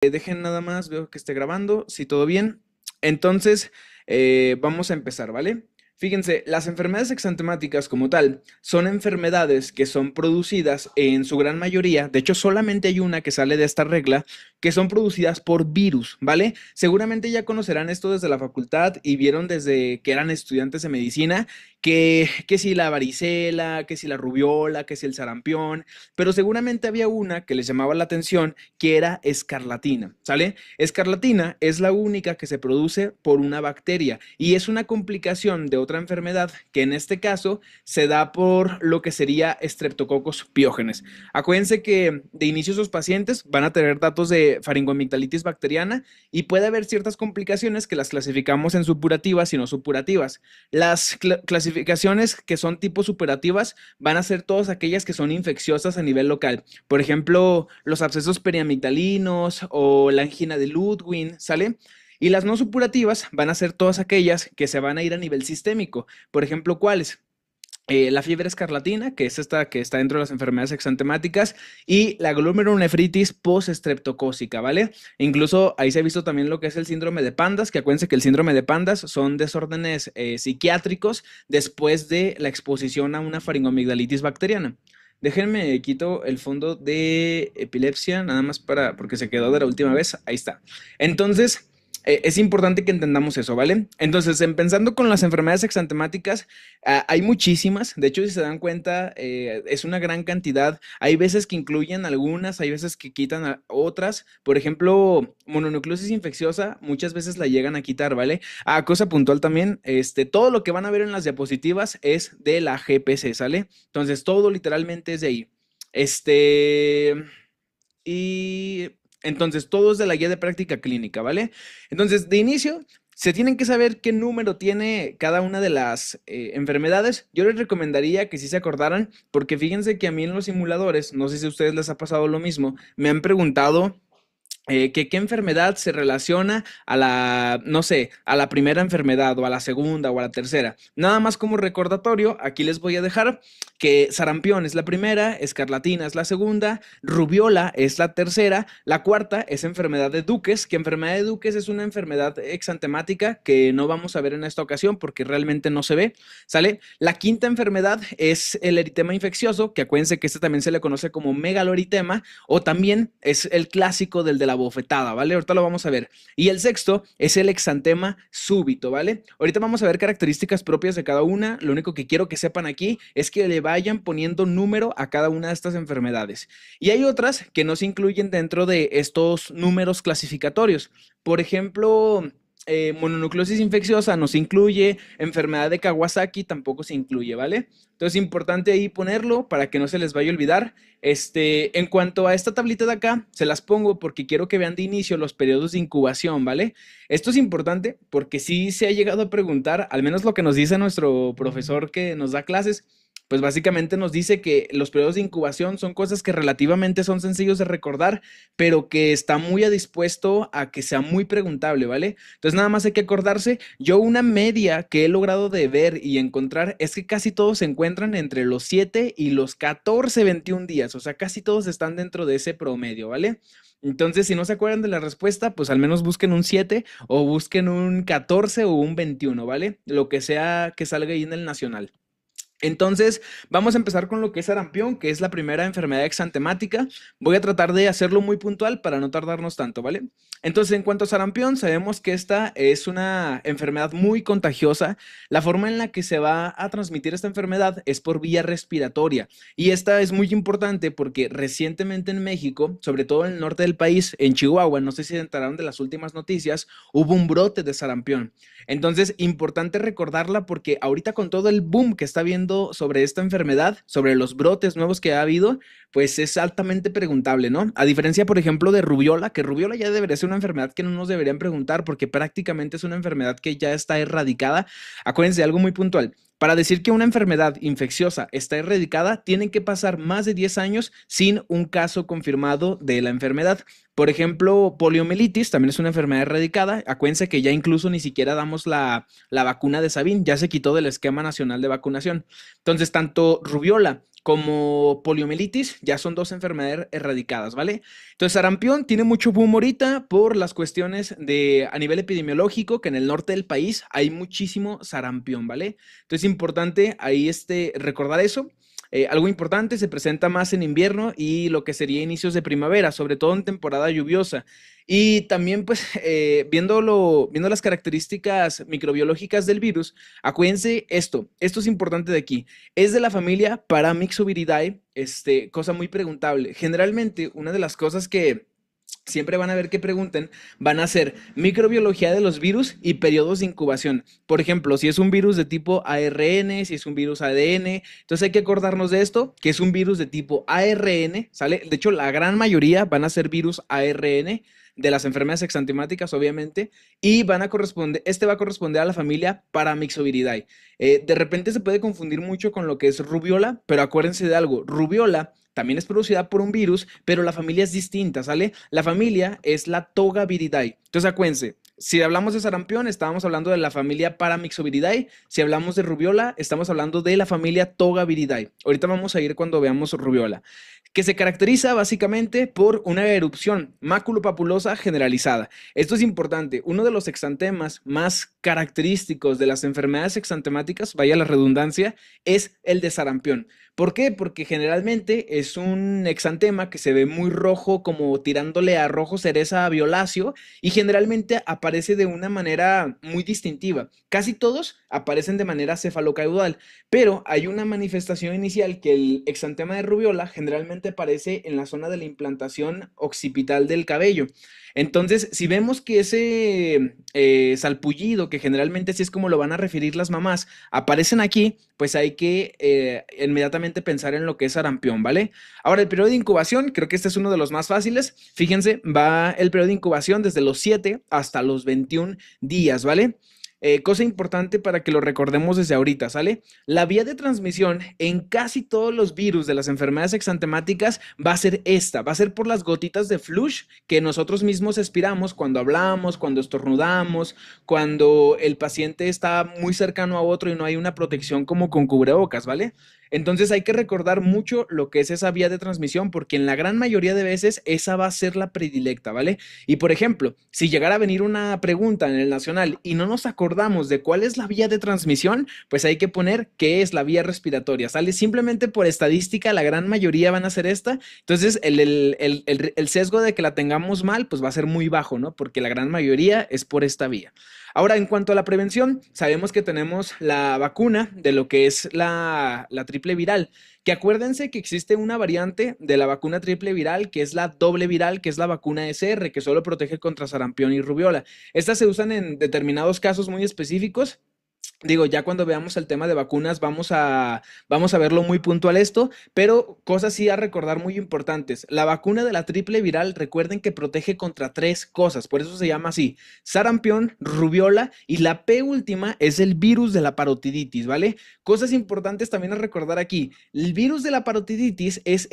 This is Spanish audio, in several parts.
Dejen nada más, veo que esté grabando, si todo bien. Entonces, vamos a empezar, ¿vale? Fíjense, las enfermedades exantemáticas como tal son enfermedades que son producidas en su gran mayoría, de hecho solamente hay una que sale de esta regla, que son producidas por virus, ¿vale? Seguramente ya conocerán esto desde la facultad y vieron desde que eran estudiantes de medicina que si la varicela, que si la rubiola, que si el sarampión, pero seguramente había una que les llamaba la atención que era escarlatina, ¿sale? Escarlatina es la única que se produce por una bacteria y es una complicación de otra enfermedad que en este caso se da por lo que sería Streptococcus pyogenes. Acuérdense que de inicio sus pacientes van a tener datos de faringoamigdalitis bacteriana y puede haber ciertas complicaciones que las clasificamos en supurativas y no supurativas. Las clasificaciones que son tipo superativas van a ser todas aquellas que son infecciosas a nivel local. Por ejemplo, los abscesos periamigdalinos o la angina de Ludwig, ¿sale? Y las no supurativas van a ser todas aquellas que se van a ir a nivel sistémico. Por ejemplo, ¿cuáles? La fiebre escarlatina, que es esta que está dentro de las enfermedades exantemáticas, y la glomerulonefritis post-estreptocócica, ¿vale? Incluso ahí se ha visto también lo que es el síndrome de Pandas, que acuérdense que el síndrome de Pandas son desórdenes psiquiátricos después de la exposición a una faringomigdalitis bacteriana. Déjenme quito el fondo de epilepsia, nada más para, porque se quedó de la última vez, ahí está. Entonces, es importante que entendamos eso, ¿vale? Entonces, empezando con las enfermedades exantemáticas, hay muchísimas, de hecho, si se dan cuenta, es una gran cantidad. Hay veces que incluyen algunas, hay veces que quitan otras. Por ejemplo, mononucleosis infecciosa, muchas veces la llegan a quitar, ¿vale? Cosa puntual también, todo lo que van a ver en las diapositivas es de la GPC, ¿sale? Entonces, todo literalmente es de ahí. Este, y entonces todo es de la guía de práctica clínica, ¿vale? Entonces, de inicio, se tienen que saber qué número tiene cada una de las enfermedades. Yo les recomendaría que sí se acordaran, porque fíjense que a mí en los simuladores, no sé si a ustedes les ha pasado lo mismo, me han preguntado que qué enfermedad se relaciona a la, no sé, a la primera enfermedad o a la segunda o a la tercera. Nada más como recordatorio, aquí les voy a dejar que sarampión es la primera, escarlatina es la segunda, rubiola es la tercera, la cuarta es enfermedad de Duques, que enfermedad de Duques es una enfermedad exantemática que no vamos a ver en esta ocasión porque realmente no se ve, ¿sale? La quinta enfermedad es el eritema infeccioso, que acuérdense que este también se le conoce como megaloeritema, o también es el clásico del de la bofetada, ¿vale? Ahorita lo vamos a ver. Y el sexto es el exantema súbito, ¿vale? Ahorita vamos a ver características propias de cada una. Lo único que quiero que sepan aquí es que le vayan poniendo número a cada una de estas enfermedades. Y hay otras que no se incluyen dentro de estos números clasificatorios. Por ejemplo, mononucleosis infecciosa no se incluye, enfermedad de Kawasaki tampoco se incluye, ¿vale? Entonces es importante ahí ponerlo para que no se les vaya a olvidar. En cuanto a esta tablita de acá, se las pongo porque quiero que vean de inicio los periodos de incubación, ¿vale? Esto es importante porque sí se ha llegado a preguntar, al menos lo que nos dice nuestro profesor que nos da clases, pues básicamente nos dice que los periodos de incubación son cosas que relativamente son sencillos de recordar, pero que está muy a dispuesto a que sea muy preguntable, ¿vale? Entonces nada más hay que acordarse, yo una media que he logrado de ver y encontrar es que casi todos se encuentran entre los 7 y los 14, 21 días, o sea, casi todos están dentro de ese promedio, ¿vale? Entonces, si no se acuerdan de la respuesta, pues al menos busquen un 7 o busquen un 14 o un 21, ¿vale? Lo que sea que salga ahí en el nacional. Entonces, vamos a empezar con lo que es sarampión, que es la primera enfermedad exantemática. Voy a tratar de hacerlo muy puntual para no tardarnos tanto, ¿vale? Entonces, en cuanto a sarampión, sabemos que esta es una enfermedad muy contagiosa. La forma en la que se va a transmitir esta enfermedad es por vía respiratoria. Y esta es muy importante porque recientemente en México, sobre todo en el norte del país, en Chihuahua, no sé si se enteraron de las últimas noticias, hubo un brote de sarampión. Entonces, importante recordarla porque ahorita con todo el boom que está viendo sobre esta enfermedad, sobre los brotes nuevos que ha habido, pues es altamente preguntable, ¿no? A diferencia, por ejemplo, de rubiola, que rubiola ya debería ser una enfermedad que no nos deberían preguntar porque prácticamente es una enfermedad que ya está erradicada. Acuérdense de algo muy puntual. Para decir que una enfermedad infecciosa está erradicada, tienen que pasar más de 10 años sin un caso confirmado de la enfermedad. Por ejemplo, poliomielitis también es una enfermedad erradicada. Acuérdense que ya incluso ni siquiera damos la vacuna de Sabin, ya se quitó del esquema nacional de vacunación. Entonces, tanto rubiola como poliomielitis, ya son dos enfermedades erradicadas, ¿vale? Entonces, sarampión tiene mucho boom ahorita por las cuestiones de a nivel epidemiológico, que en el norte del país hay muchísimo sarampión, ¿vale? Entonces, es importante ahí recordar eso. Algo importante, se presenta más en invierno y lo que sería inicios de primavera, sobre todo en temporada lluviosa. Y también, pues, viendo las características microbiológicas del virus, acuérdense esto es importante de aquí, es de la familia Paramyxoviridae, cosa muy preguntable. Generalmente, una de las cosas que siempre van a ver que pregunten, van a ser microbiología de los virus y periodos de incubación. Por ejemplo, si es un virus de tipo ARN, si es un virus ADN, entonces hay que acordarnos de esto, que es un virus de tipo ARN, ¿sale? De hecho, la gran mayoría van a ser virus ARN de las enfermedades exantemáticas, obviamente, y va a corresponder a la familia Paramyxoviridae. De repente se puede confundir mucho con lo que es rubiola, pero acuérdense de algo, rubiola también es producida por un virus, pero la familia es distinta, ¿sale? La familia es la Togaviridae. Entonces, acuérdense, si hablamos de sarampión, estábamos hablando de la familia Paramyxoviridae. Si hablamos de rubiola, estamos hablando de la familia Togaviridae. Ahorita vamos a ir cuando veamos rubiola, que se caracteriza básicamente por una erupción maculopapulosa generalizada. Esto es importante. Uno de los exantemas más característicos de las enfermedades exantemáticas, vaya la redundancia, es el de sarampión. ¿Por qué? Porque generalmente es un exantema que se ve muy rojo, como tirándole a rojo cereza violáceo, y generalmente aparece de una manera muy distintiva. Casi todos aparecen de manera cefalocaudal, pero hay una manifestación inicial que el exantema de rubiola generalmente aparece en la zona de la implantación occipital del cabello. Entonces, si vemos que ese salpullido, que generalmente así es como lo van a referir las mamás, aparecen aquí, pues hay que inmediatamente pensar en lo que es sarampión, ¿vale? Ahora, el periodo de incubación, creo que este es uno de los más fáciles. Fíjense, va el periodo de incubación desde los 7 hasta los 21 días, ¿vale? Cosa importante para que lo recordemos desde ahorita, ¿sale? La vía de transmisión en casi todos los virus de las enfermedades exantemáticas va a ser va a ser por las gotitas de flush que nosotros mismos expiramos cuando hablamos, cuando estornudamos, cuando el paciente está muy cercano a otro y no hay una protección como con cubrebocas, ¿vale? Entonces hay que recordar mucho lo que es esa vía de transmisión, porque en la gran mayoría de veces esa va a ser la predilecta, ¿vale? Y por ejemplo, si llegara a venir una pregunta en el nacional y no nos acordamos de cuál es la vía de transmisión, pues hay que poner qué es la vía respiratoria, ¿sale? Simplemente por estadística, la gran mayoría van a ser esta. Entonces, el sesgo de que la tengamos mal, pues va a ser muy bajo, ¿no? Porque la gran mayoría es por esta vía. Ahora, en cuanto a la prevención, sabemos que tenemos la vacuna de lo que es la triple viral, que acuérdense que existe una variante de la vacuna triple viral, que es la doble viral, que es la vacuna SR, que solo protege contra sarampión y rubiola. Estas se usan en determinados casos muy específicos. Digo, ya cuando veamos el tema de vacunas vamos a verlo muy puntual esto, pero cosas sí a recordar muy importantes. La vacuna de la triple viral, recuerden que protege contra 3 cosas, por eso se llama así: sarampión, rubiola, y la P última es el virus de la parotiditis, ¿vale? Cosas importantes también a recordar aquí. El virus de la parotiditis es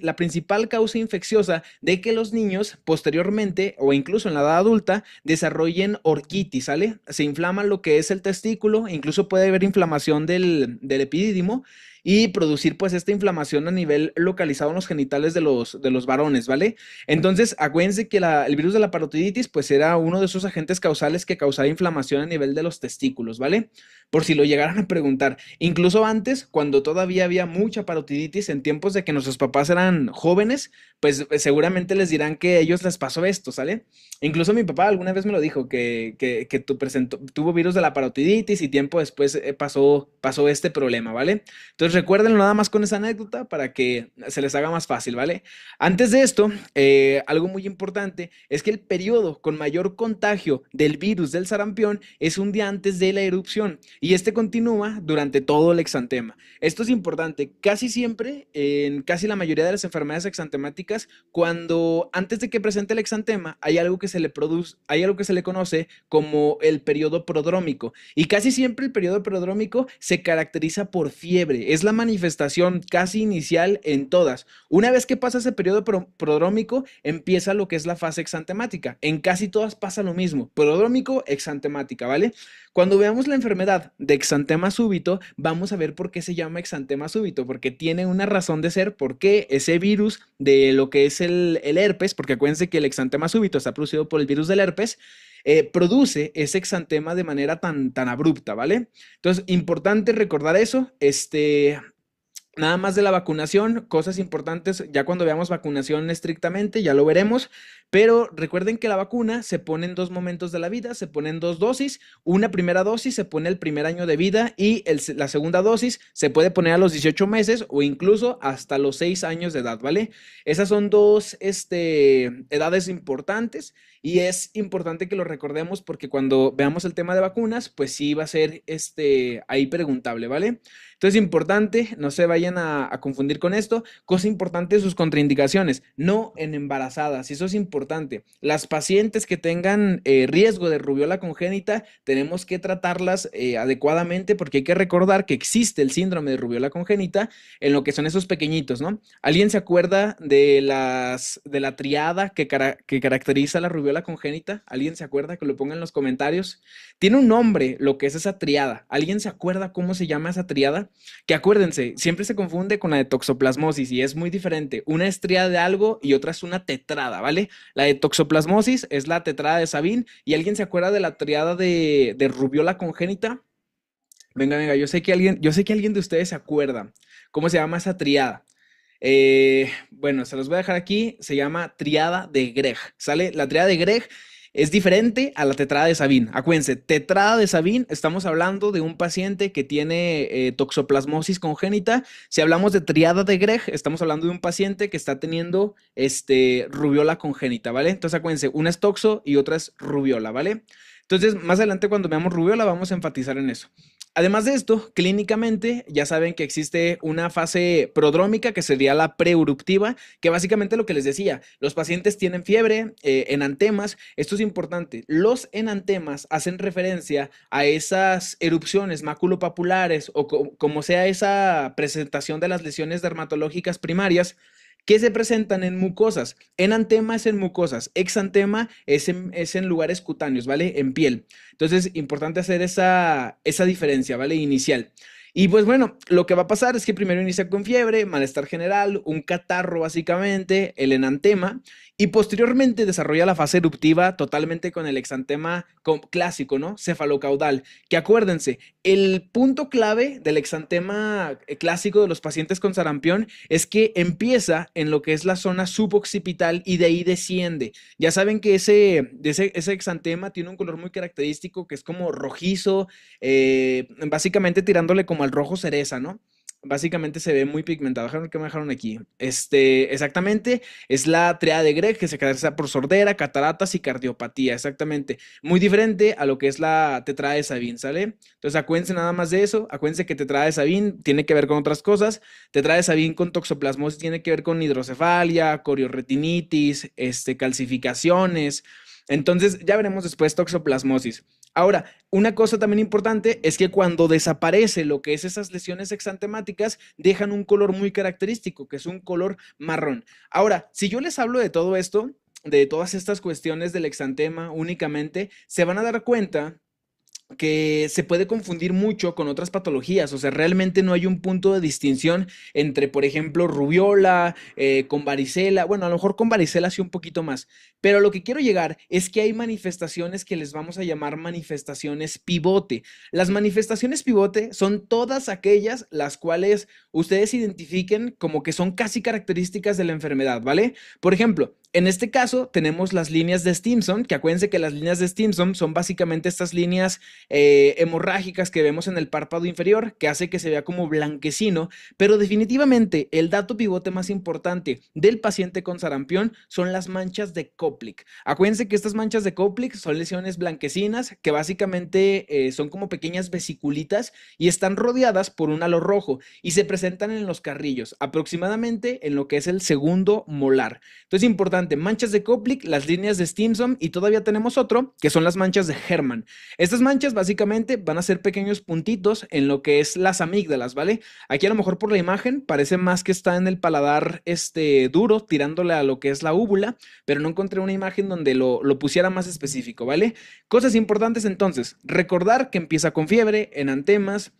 la principal causa infecciosa de que los niños posteriormente o incluso en la edad adulta desarrollen orquitis, ¿sale? Se inflama lo que es el testículo, incluso puede haber inflamación del epidídimo y producir pues esta inflamación a nivel localizado en los genitales de los varones, ¿vale? Entonces, acuérdense que el virus de la parotiditis pues era uno de esos agentes causales que causaba inflamación a nivel de los testículos, ¿vale? Por si lo llegaran a preguntar. Incluso antes, cuando todavía había mucha parotiditis, en tiempos de que nuestros papás eran jóvenes, pues seguramente les dirán que a ellos les pasó esto, ¿sale? Incluso mi papá alguna vez me lo dijo, que tuvo virus de la parotiditis y tiempo después pasó este problema, ¿vale? Entonces recuérdenlo nada más con esa anécdota para que se les haga más fácil, ¿vale? Antes de esto, algo muy importante es que el periodo con mayor contagio del virus del sarampión es un día antes de la erupción y este continúa durante todo el exantema. Esto es importante, casi siempre, en casi la mayoría de las enfermedades exantemáticas, cuando antes de que presente el exantema hay algo que se le conoce como el periodo prodrómico, y casi siempre el periodo prodrómico se caracteriza por fiebre. Es es la manifestación casi inicial en todas. Una vez que pasa ese periodo prodrómico, empieza lo que es la fase exantemática. En casi todas pasa lo mismo, prodrómico, exantemática, ¿vale? Cuando veamos la enfermedad de exantema súbito, vamos a ver por qué se llama exantema súbito, porque tiene una razón de ser, por qué ese virus de lo que es el herpes, porque acuérdense que el exantema súbito está producido por el virus del herpes, produce ese exantema de manera tan abrupta, ¿vale? Entonces, importante recordar eso. Nada más de la vacunación, cosas importantes, ya cuando veamos vacunación estrictamente, ya lo veremos, pero recuerden que la vacuna se pone en dos momentos de la vida, se pone en dos dosis, una primera dosis se pone el primer año de vida y la segunda dosis se puede poner a los 18 meses o incluso hasta los 6 años de edad, ¿vale? Esas son dos edades importantes y es importante que lo recordemos porque cuando veamos el tema de vacunas, pues sí va a ser ahí preguntable, ¿vale? Entonces, importante, no se vayan a confundir con esto. Cosa importante, sus contraindicaciones, no en embarazadas, y eso es importante. Las pacientes que tengan riesgo de rubiola congénita, tenemos que tratarlas adecuadamente porque hay que recordar que existe el síndrome de rubiola congénita en lo que son esos pequeñitos, ¿no? ¿Alguien se acuerda de la triada que caracteriza la rubiola congénita? ¿Alguien se acuerda? Que lo ponga en los comentarios. Tiene un nombre lo que es esa triada. ¿Alguien se acuerda cómo se llama esa triada? Que acuérdense, siempre se confunde con la de toxoplasmosis y es muy diferente. Una es triada de algo y otra es una tetrada, ¿vale? La de toxoplasmosis es la tetrada de Sabin. ¿Y alguien se acuerda de la triada de rubiola congénita? Venga, yo sé que alguien de ustedes se acuerda. ¿Cómo se llama esa triada? Bueno, se los voy a dejar aquí. Se llama triada de Greg. ¿Sale? La triada de Greg es diferente a la tetrada de Sabin. Acuérdense, tetrada de Sabin, estamos hablando de un paciente que tiene toxoplasmosis congénita. Si hablamos de triada de Greg, estamos hablando de un paciente que está teniendo rubiola congénita, ¿vale? Entonces acuérdense, una es toxo y otra es rubiola, ¿vale? Entonces, más adelante cuando veamos rubiola vamos a enfatizar en eso. Además de esto, clínicamente ya saben que existe una fase prodrómica que sería la preeruptiva, que básicamente lo que les decía, los pacientes tienen fiebre, enantemas, esto es importante, los enantemas hacen referencia a esas erupciones maculopapulares o como sea esa presentación de las lesiones dermatológicas primarias que se presentan en mucosas. Enantema es en mucosas, exantema es en lugares cutáneos, ¿vale? En piel. Entonces, importante hacer esa diferencia, ¿vale? Inicial. Y pues bueno, lo que va a pasar es que primero inicia con fiebre, malestar general, un catarro básicamente, el enantema, y posteriormente desarrolla la fase eruptiva totalmente con el exantema clásico, ¿no? Cefalocaudal, que acuérdense, el punto clave del exantema clásico de los pacientes con sarampión es que empieza en lo que es la zona suboccipital y de ahí desciende. Ya saben que ese exantema tiene un color muy característico que es como rojizo, básicamente tirándole como al rojo cereza, ¿no? Básicamente se ve muy pigmentado. Déjame ver qué me dejaron aquí. Exactamente, es la triada de Greg que se caracteriza por sordera, cataratas y cardiopatía. Exactamente. Muy diferente a lo que es la tetrada de Sabin, ¿sale? Entonces acuérdense nada más de eso. Acuérdense que tetrada de Sabin tiene que ver con otras cosas. Tetrada de Sabin con toxoplasmosis tiene que ver con hidrocefalia, coriorretinitis, calcificaciones. Entonces ya veremos después toxoplasmosis. Ahora, una cosa también importante es que cuando desaparece lo que es esas lesiones exantemáticas, dejan un color muy característico, que es un color marrón. Ahora, si yo les hablo de todo esto, de todas estas cuestiones del exantema únicamente, se van a dar cuenta que se puede confundir mucho con otras patologías, o sea, realmente no hay un punto de distinción entre, por ejemplo, rubiola, con varicela, bueno, a lo mejor con varicela sí un poquito más, pero lo que quiero llegar es que hay manifestaciones que les vamos a llamar manifestaciones pivote. Las manifestaciones pivote son todas aquellas las cuales ustedes identifiquen como que son casi características de la enfermedad, ¿vale? Por ejemplo, en este caso tenemos las líneas de Stimson, que acuérdense que las líneas de Stimson son básicamente estas líneas hemorrágicas que vemos en el párpado inferior, que hace que se vea como blanquecino, pero definitivamente el dato pivote más importante del paciente con sarampión son las manchas de Koplik. Acuérdense que estas manchas de Koplik son lesiones blanquecinas que básicamente son como pequeñas vesiculitas y están rodeadas por un halo rojo y se presentan en los carrillos, aproximadamente en lo que es el segundo molar. Entonces, importante importante, manchas de Koplik, las líneas de Stimson y todavía tenemos otro, que son las manchas de Hermann. Estas manchas básicamente van a ser pequeños puntitos en lo que es las amígdalas, ¿vale? Aquí a lo mejor por la imagen parece más que está en el paladar duro, tirándole a lo que es la úvula, pero no encontré una imagen donde lo pusiera más específico, ¿vale? Cosas importantes entonces, recordar que empieza con fiebre, enantemas,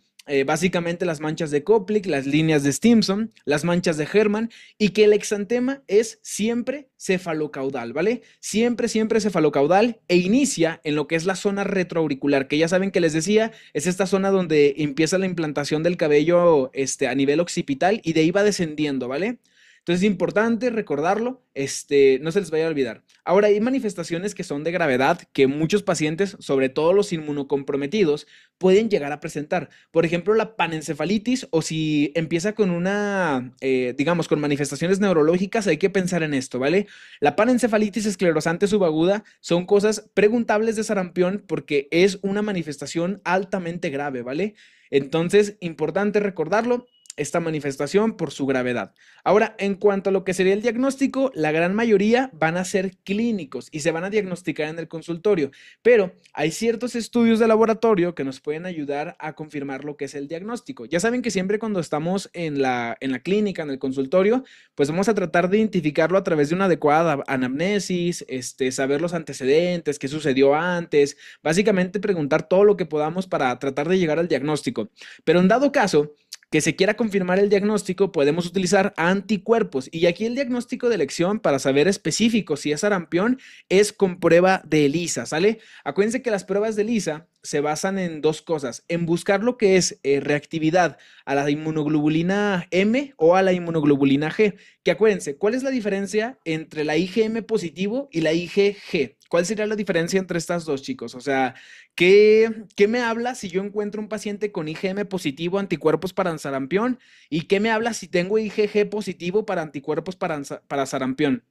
básicamente las manchas de Koplik, las líneas de Stimson, las manchas de Hermann y que el exantema es siempre cefalocaudal, ¿vale? Siempre, siempre cefalocaudal e inicia en lo que es la zona retroauricular, que ya saben que les decía, es esta zona donde empieza la implantación del cabello a nivel occipital y de ahí va descendiendo, ¿vale? Entonces es importante recordarlo, no se les vaya a olvidar. Ahora, hay manifestaciones que son de gravedad que muchos pacientes, sobre todo los inmunocomprometidos, pueden llegar a presentar. Por ejemplo, la panencefalitis o si empieza con digamos, con manifestaciones neurológicas, hay que pensar en esto, ¿vale? La panencefalitis esclerosante subaguda son cosas preguntables de sarampión porque es una manifestación altamente grave, ¿vale? Entonces, importante recordarlo esta manifestación por su gravedad. Ahora, en cuanto a lo que sería el diagnóstico, la gran mayoría van a ser clínicos y se van a diagnosticar en el consultorio, pero hay ciertos estudios de laboratorio que nos pueden ayudar a confirmar lo que es el diagnóstico. Ya saben que siempre cuando estamos en la clínica, en el consultorio, pues vamos a tratar de identificarlo a través de una adecuada anamnesis, saber los antecedentes, qué sucedió antes, básicamente preguntar todo lo que podamos para tratar de llegar al diagnóstico. Pero en dado caso que se quiera confirmar el diagnóstico, podemos utilizar anticuerpos. Y aquí el diagnóstico de elección para saber específico si es sarampión es con prueba de ELISA, ¿sale? Acuérdense que las pruebas de ELISA se basan en dos cosas, en buscar lo que es reactividad a la inmunoglobulina M o a la inmunoglobulina G, que acuérdense, ¿cuál es la diferencia entre la IgM positivo y la IgG? ¿Cuál sería la diferencia entre estas dos, chicos? O sea, ¿qué me habla si yo encuentro un paciente con IgM positivo, anticuerpos para sarampión? ¿Y qué me habla si tengo IgG positivo para anticuerpos para sarampión?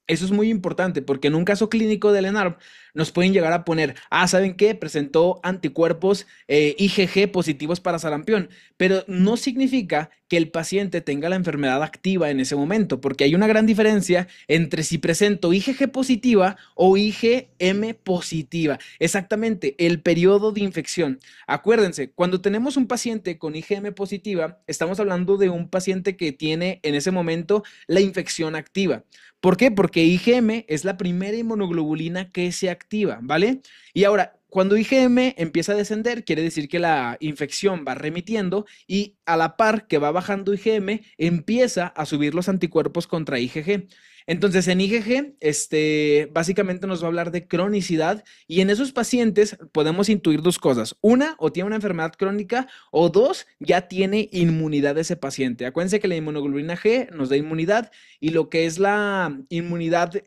Eso es muy importante porque en un caso clínico del ENARM nos pueden llegar a poner, ¿saben qué? Presentó anticuerpos IgG positivos para sarampión, pero no significa que el paciente tenga la enfermedad activa en ese momento, porque hay una gran diferencia entre si presento IgG positiva o IgM positiva. Exactamente, el periodo de infección. Acuérdense, cuando tenemos un paciente con IgM positiva, estamos hablando de un paciente que tiene en ese momento la infección activa. ¿Por qué? Porque IgM es la primera inmunoglobulina que se activa, ¿vale? Y ahora, cuando IgM empieza a descender, quiere decir que la infección va remitiendo y a la par que va bajando IgM, empieza a subir los anticuerpos contra IgG. Entonces, en IgG, básicamente nos va a hablar de cronicidad y en esos pacientes podemos intuir dos cosas. Una, o tiene una enfermedad crónica o dos, ya tiene inmunidad ese paciente. Acuérdense que la inmunoglobulina G nos da inmunidad y lo que es la inmunidad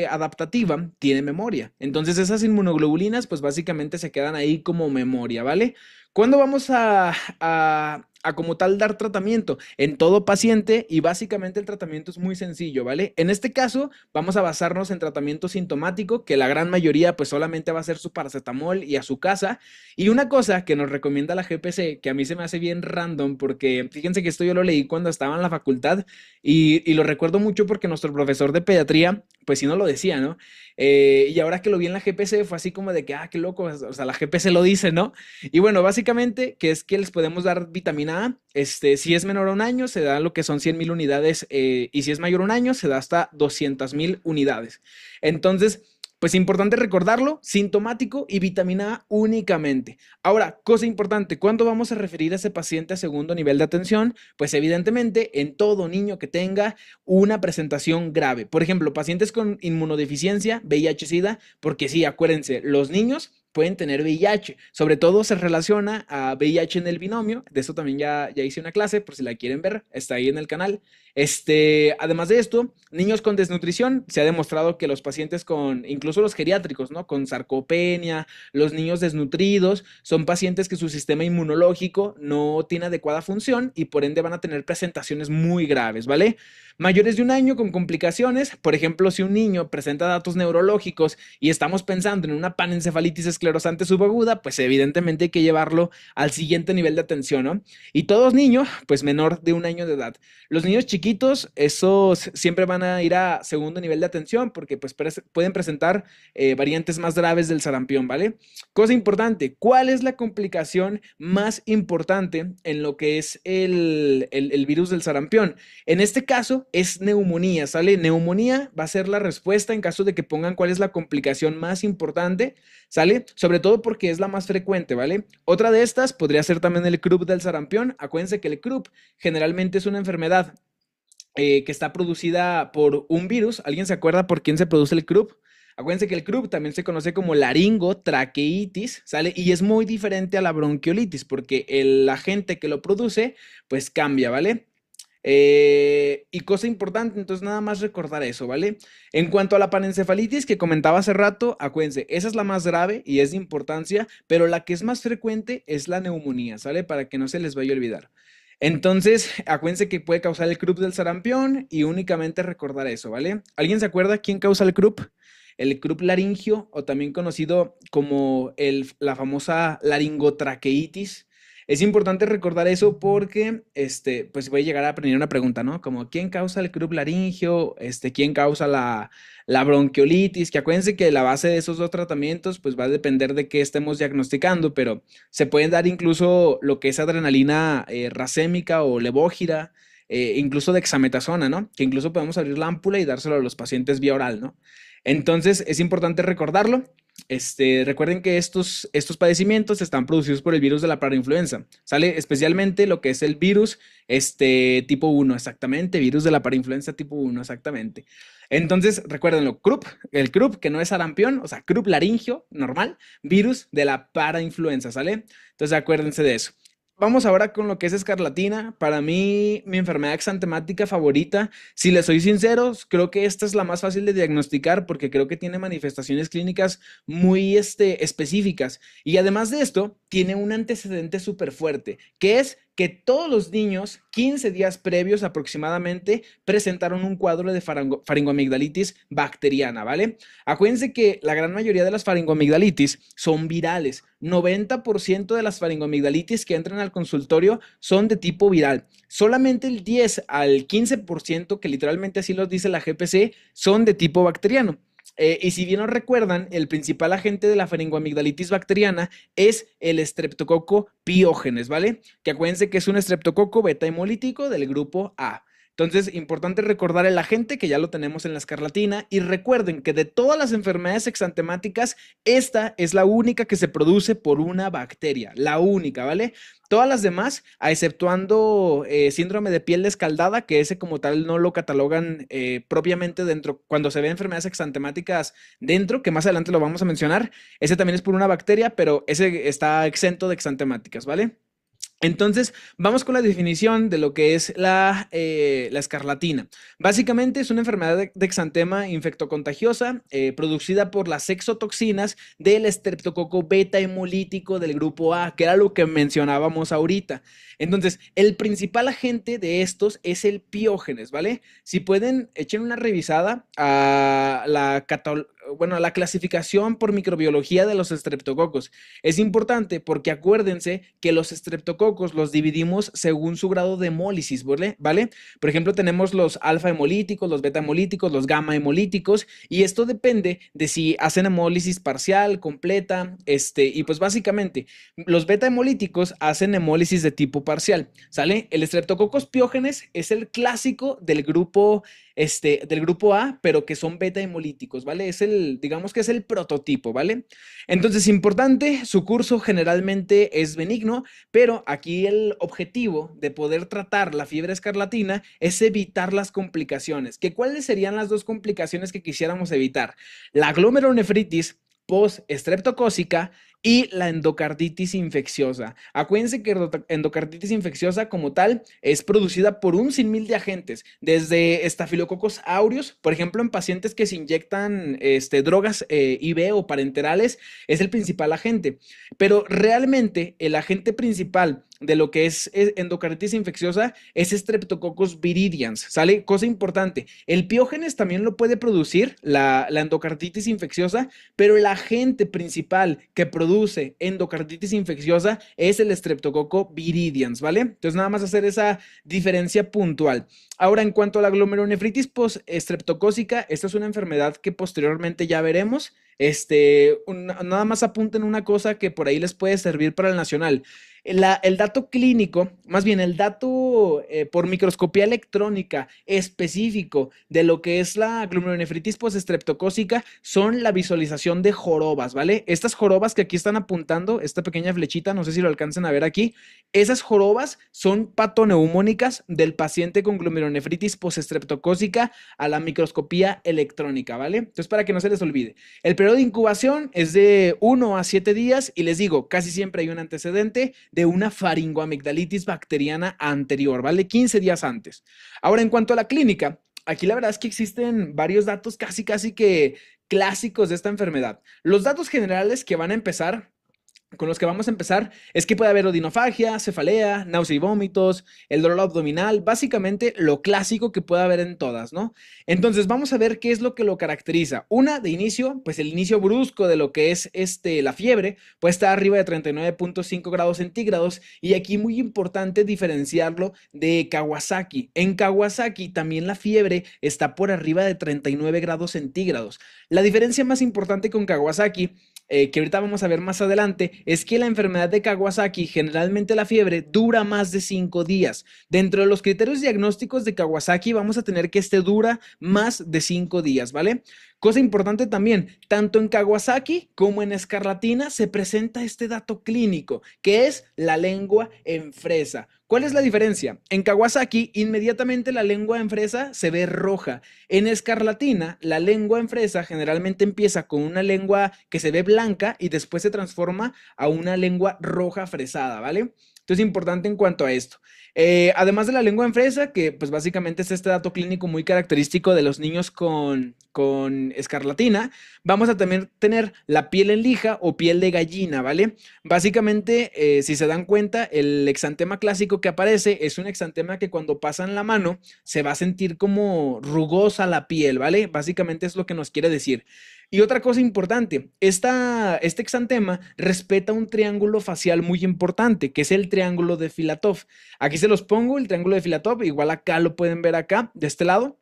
adaptativa tiene memoria. Entonces, esas inmunoglobulinas, pues básicamente se quedan ahí como memoria, ¿vale? ¿Cuándo vamos a como tal dar tratamiento? En todo paciente y básicamente el tratamiento es muy sencillo, ¿vale? En este caso vamos a basarnos en tratamiento sintomático, que la gran mayoría pues solamente va a ser su paracetamol y a su casa. Y una cosa que nos recomienda la GPC, que a mí se me hace bien random porque fíjense que esto yo lo leí cuando estaba en la facultad y lo recuerdo mucho porque nuestro profesor de pediatría pues sí no lo decía, ¿no? Y ahora que lo vi en la GPC fue así como de que, qué loco, o sea, la GPC lo dice, ¿no? Y bueno, básicamente que es que les podemos dar vitamina A, si es menor a un año se da lo que son 100,000 unidades y si es mayor a un año se da hasta 200,000 unidades. Entonces, pues importante recordarlo, sintomático y vitamina A únicamente. Ahora, cosa importante, ¿cuándo vamos a referir a ese paciente a segundo nivel de atención? Pues evidentemente en todo niño que tenga una presentación grave. Por ejemplo, pacientes con inmunodeficiencia, VIH-Sida, porque sí, acuérdense, los niños pueden tener VIH, sobre todo se relaciona a VIH en el binomio, de eso también ya hice una clase, por si la quieren ver, está ahí en el canal. Además de esto, niños con desnutrición, se ha demostrado que los pacientes incluso los geriátricos, ¿no? Con sarcopenia, los niños desnutridos, son pacientes que su sistema inmunológico no tiene adecuada función y por ende van a tener presentaciones muy graves, ¿vale? Mayores de un año con complicaciones, por ejemplo, si un niño presenta datos neurológicos y estamos pensando en una panencefalitis esclerosante subaguda, pues evidentemente hay que llevarlo al siguiente nivel de atención, ¿no? Y todos niños, pues menor de un año de edad. Los niños chiquitos chiquitos, esos siempre van a ir a segundo nivel de atención porque pues pueden presentar variantes más graves del sarampión, ¿vale? Cosa importante, ¿cuál es la complicación más importante en lo que es el virus del sarampión? En este caso es neumonía, ¿sale? Neumonía va a ser la respuesta en caso de que pongan cuál es la complicación más importante, ¿sale? Sobre todo porque es la más frecuente, ¿vale? Otra de estas podría ser también el croup del sarampión. Acuérdense que el croup generalmente es una enfermedad que está producida por un virus. ¿Alguien se acuerda por quién se produce el croup? Acuérdense que el croup también se conoce como laringotraqueitis, ¿sale? Y es muy diferente a la bronquiolitis porque el agente que lo produce, pues cambia, ¿vale? Y cosa importante, entonces nada más recordar eso, ¿vale? En cuanto a la panencefalitis que comentaba hace rato, acuérdense, esa es la más grave y es de importancia, pero la que es más frecuente es la neumonía, ¿sale? Para que no se les vaya a olvidar. Entonces, acuérdense que puede causar el croup del sarampión y únicamente recordar eso, ¿vale? ¿Alguien se acuerda quién causa el croup? El croup laringio, o también conocido como la famosa laringotraqueitis. Es importante recordar eso porque, pues voy a llegar a aprender una pregunta, ¿no? Como, ¿quién causa el croup laringio? ¿Quién causa la bronquiolitis? Que acuérdense que la base de esos dos tratamientos, pues va a depender de qué estemos diagnosticando, pero se pueden dar incluso lo que es adrenalina racémica o levógira, incluso dexametasona, ¿no? Que incluso podemos abrir la ámpula y dárselo a los pacientes vía oral, ¿no? Entonces, es importante recordarlo. Recuerden que estos padecimientos están producidos por el virus de la parainfluenza, ¿sale? Especialmente lo que es el virus tipo 1, exactamente, virus de la parainfluenza tipo 1, exactamente. Entonces, recuérdenlo, el croup, que no es sarampión, o sea, croup laringio, normal, virus de la parainfluenza, ¿sale? Entonces, acuérdense de eso. Vamos ahora con lo que es escarlatina. Para mí, mi enfermedad exantemática favorita, si les soy sinceros, creo que esta es la más fácil de diagnosticar porque creo que tiene manifestaciones clínicas muy específicas. Y además de esto, tiene un antecedente súper fuerte, que es que todos los niños, 15 días previos aproximadamente, presentaron un cuadro de faringoamigdalitis bacteriana, ¿vale? Acuérdense que la gran mayoría de las faringoamigdalitis son virales. 90% de las faringoamigdalitis que entran al consultorio son de tipo viral. Solamente el 10 al 15%, que literalmente así lo dice la GPC, son de tipo bacteriano. Y si bien nos recuerdan, el principal agente de la faringoamigdalitis bacteriana es el Streptococcus pyogenes, ¿vale? Que acuérdense que es un estreptococo beta hemolítico del grupo A. Entonces, importante recordar el agente que ya lo tenemos en la escarlatina y recuerden que de todas las enfermedades exantemáticas, esta es la única que se produce por una bacteria, la única, ¿vale? Todas las demás, exceptuando síndrome de piel descaldada, que ese como tal no lo catalogan propiamente dentro, cuando se ve enfermedades exantemáticas dentro, que más adelante lo vamos a mencionar, ese también es por una bacteria, pero ese está exento de exantemáticas, ¿vale? Entonces, vamos con la definición de lo que es la escarlatina. Básicamente es una enfermedad de exantema infectocontagiosa producida por las exotoxinas del estreptococo beta hemolítico del grupo A, que era lo que mencionábamos ahorita. Entonces, el principal agente de estos es el piógenes, ¿vale? Si pueden, echen una revisada a la clasificación por microbiología de los estreptococos. Es importante porque acuérdense que los estreptococos los dividimos según su grado de hemólisis, ¿vale? Por ejemplo, tenemos los alfa hemolíticos, los beta hemolíticos, los gamma hemolíticos, y esto depende de si hacen hemólisis parcial, completa, y pues básicamente los beta hemolíticos hacen hemólisis de tipo parcial, ¿sale? El Streptococcus pyogenes es el clásico del grupo A, pero que son beta hemolíticos, ¿vale? Digamos que es el prototipo, ¿vale? Entonces, importante, su curso generalmente es benigno, pero aquí el objetivo de poder tratar la fiebre escarlatina es evitar las complicaciones. ¿Cuáles serían las dos complicaciones que quisiéramos evitar? La glomerulonefritis post-estreptocócica y la endocarditis infecciosa. Acuérdense que endocarditis infecciosa como tal es producida por un sinfín de agentes, desde Staphylococcus aureus, por ejemplo, en pacientes que se inyectan drogas IV o parenterales, es el principal agente. Pero realmente el agente principal de lo que es endocarditis infecciosa es Streptococcus viridans, ¿sale? Cosa importante, el piógenes también lo puede producir, la endocarditis infecciosa, pero el agente principal que produce produce endocarditis infecciosa es el Streptococcus viridans, ¿vale? Entonces nada más hacer esa diferencia puntual. Ahora, en cuanto a la glomerulonefritis post-estreptocócica, esta es una enfermedad que posteriormente ya veremos. Nada más apunten una cosa que por ahí les puede servir para el nacional. El dato clínico, más bien el dato por microscopía electrónica específico de lo que es la glomerulonefritis postestreptocócica son la visualización de jorobas, ¿vale? Estas jorobas que aquí están apuntando, esta pequeña flechita, no sé si lo alcancen a ver aquí, esas jorobas son patoneumónicas del paciente con glomerulonefritis postestreptocócica a la microscopía electrónica, ¿vale? Entonces, para que no se les olvide, el periodo de incubación es de 1 a 7 días y les digo, casi siempre hay un antecedente de una faringoamigdalitis bacteriana anterior, ¿vale? 15 días antes. Ahora, en cuanto a la clínica, aquí la verdad es que existen varios datos casi que clásicos de esta enfermedad. Los datos generales que van a empezar con los que vamos a empezar es que puede haber odinofagia, cefalea, náusea y vómitos, el dolor abdominal, básicamente lo clásico que puede haber en todas, ¿no? Entonces vamos a ver qué es lo que lo caracteriza. Una, de inicio, pues el inicio brusco de lo que es la fiebre puede estar arriba de 39.5 grados centígrados y aquí muy importante diferenciarlo de Kawasaki. En Kawasaki también la fiebre está por arriba de 39 grados centígrados. La diferencia más importante con Kawasaki que ahorita vamos a ver más adelante, es que la enfermedad de Kawasaki, generalmente la fiebre, dura más de 5 días. Dentro de los criterios diagnósticos de Kawasaki, vamos a tener que dura más de 5 días, ¿vale? Cosa importante también, tanto en Kawasaki como en escarlatina se presenta este dato clínico, que es la lengua en fresa. ¿Cuál es la diferencia? En Kawasaki, inmediatamente la lengua en fresa se ve roja. En escarlatina, la lengua en fresa generalmente empieza con una lengua que se ve blanca y después se transforma a una lengua roja fresada, ¿vale? Entonces, importante en cuanto a esto. Además de la lengua en fresa, que pues básicamente es este dato clínico muy característico de los niños con escarlatina, vamos a también tener la piel en lija o piel de gallina, ¿vale? Básicamente, si se dan cuenta, el exantema clásico que aparece es un exantema que cuando pasan la mano se va a sentir como rugosa la piel, ¿vale? Básicamente es lo que nos quiere decir. Y otra cosa importante, este exantema respeta un triángulo facial muy importante, que es el triángulo de Filatov. Aquí se los pongo, el triángulo de Filatov, igual acá lo pueden ver acá, de este lado.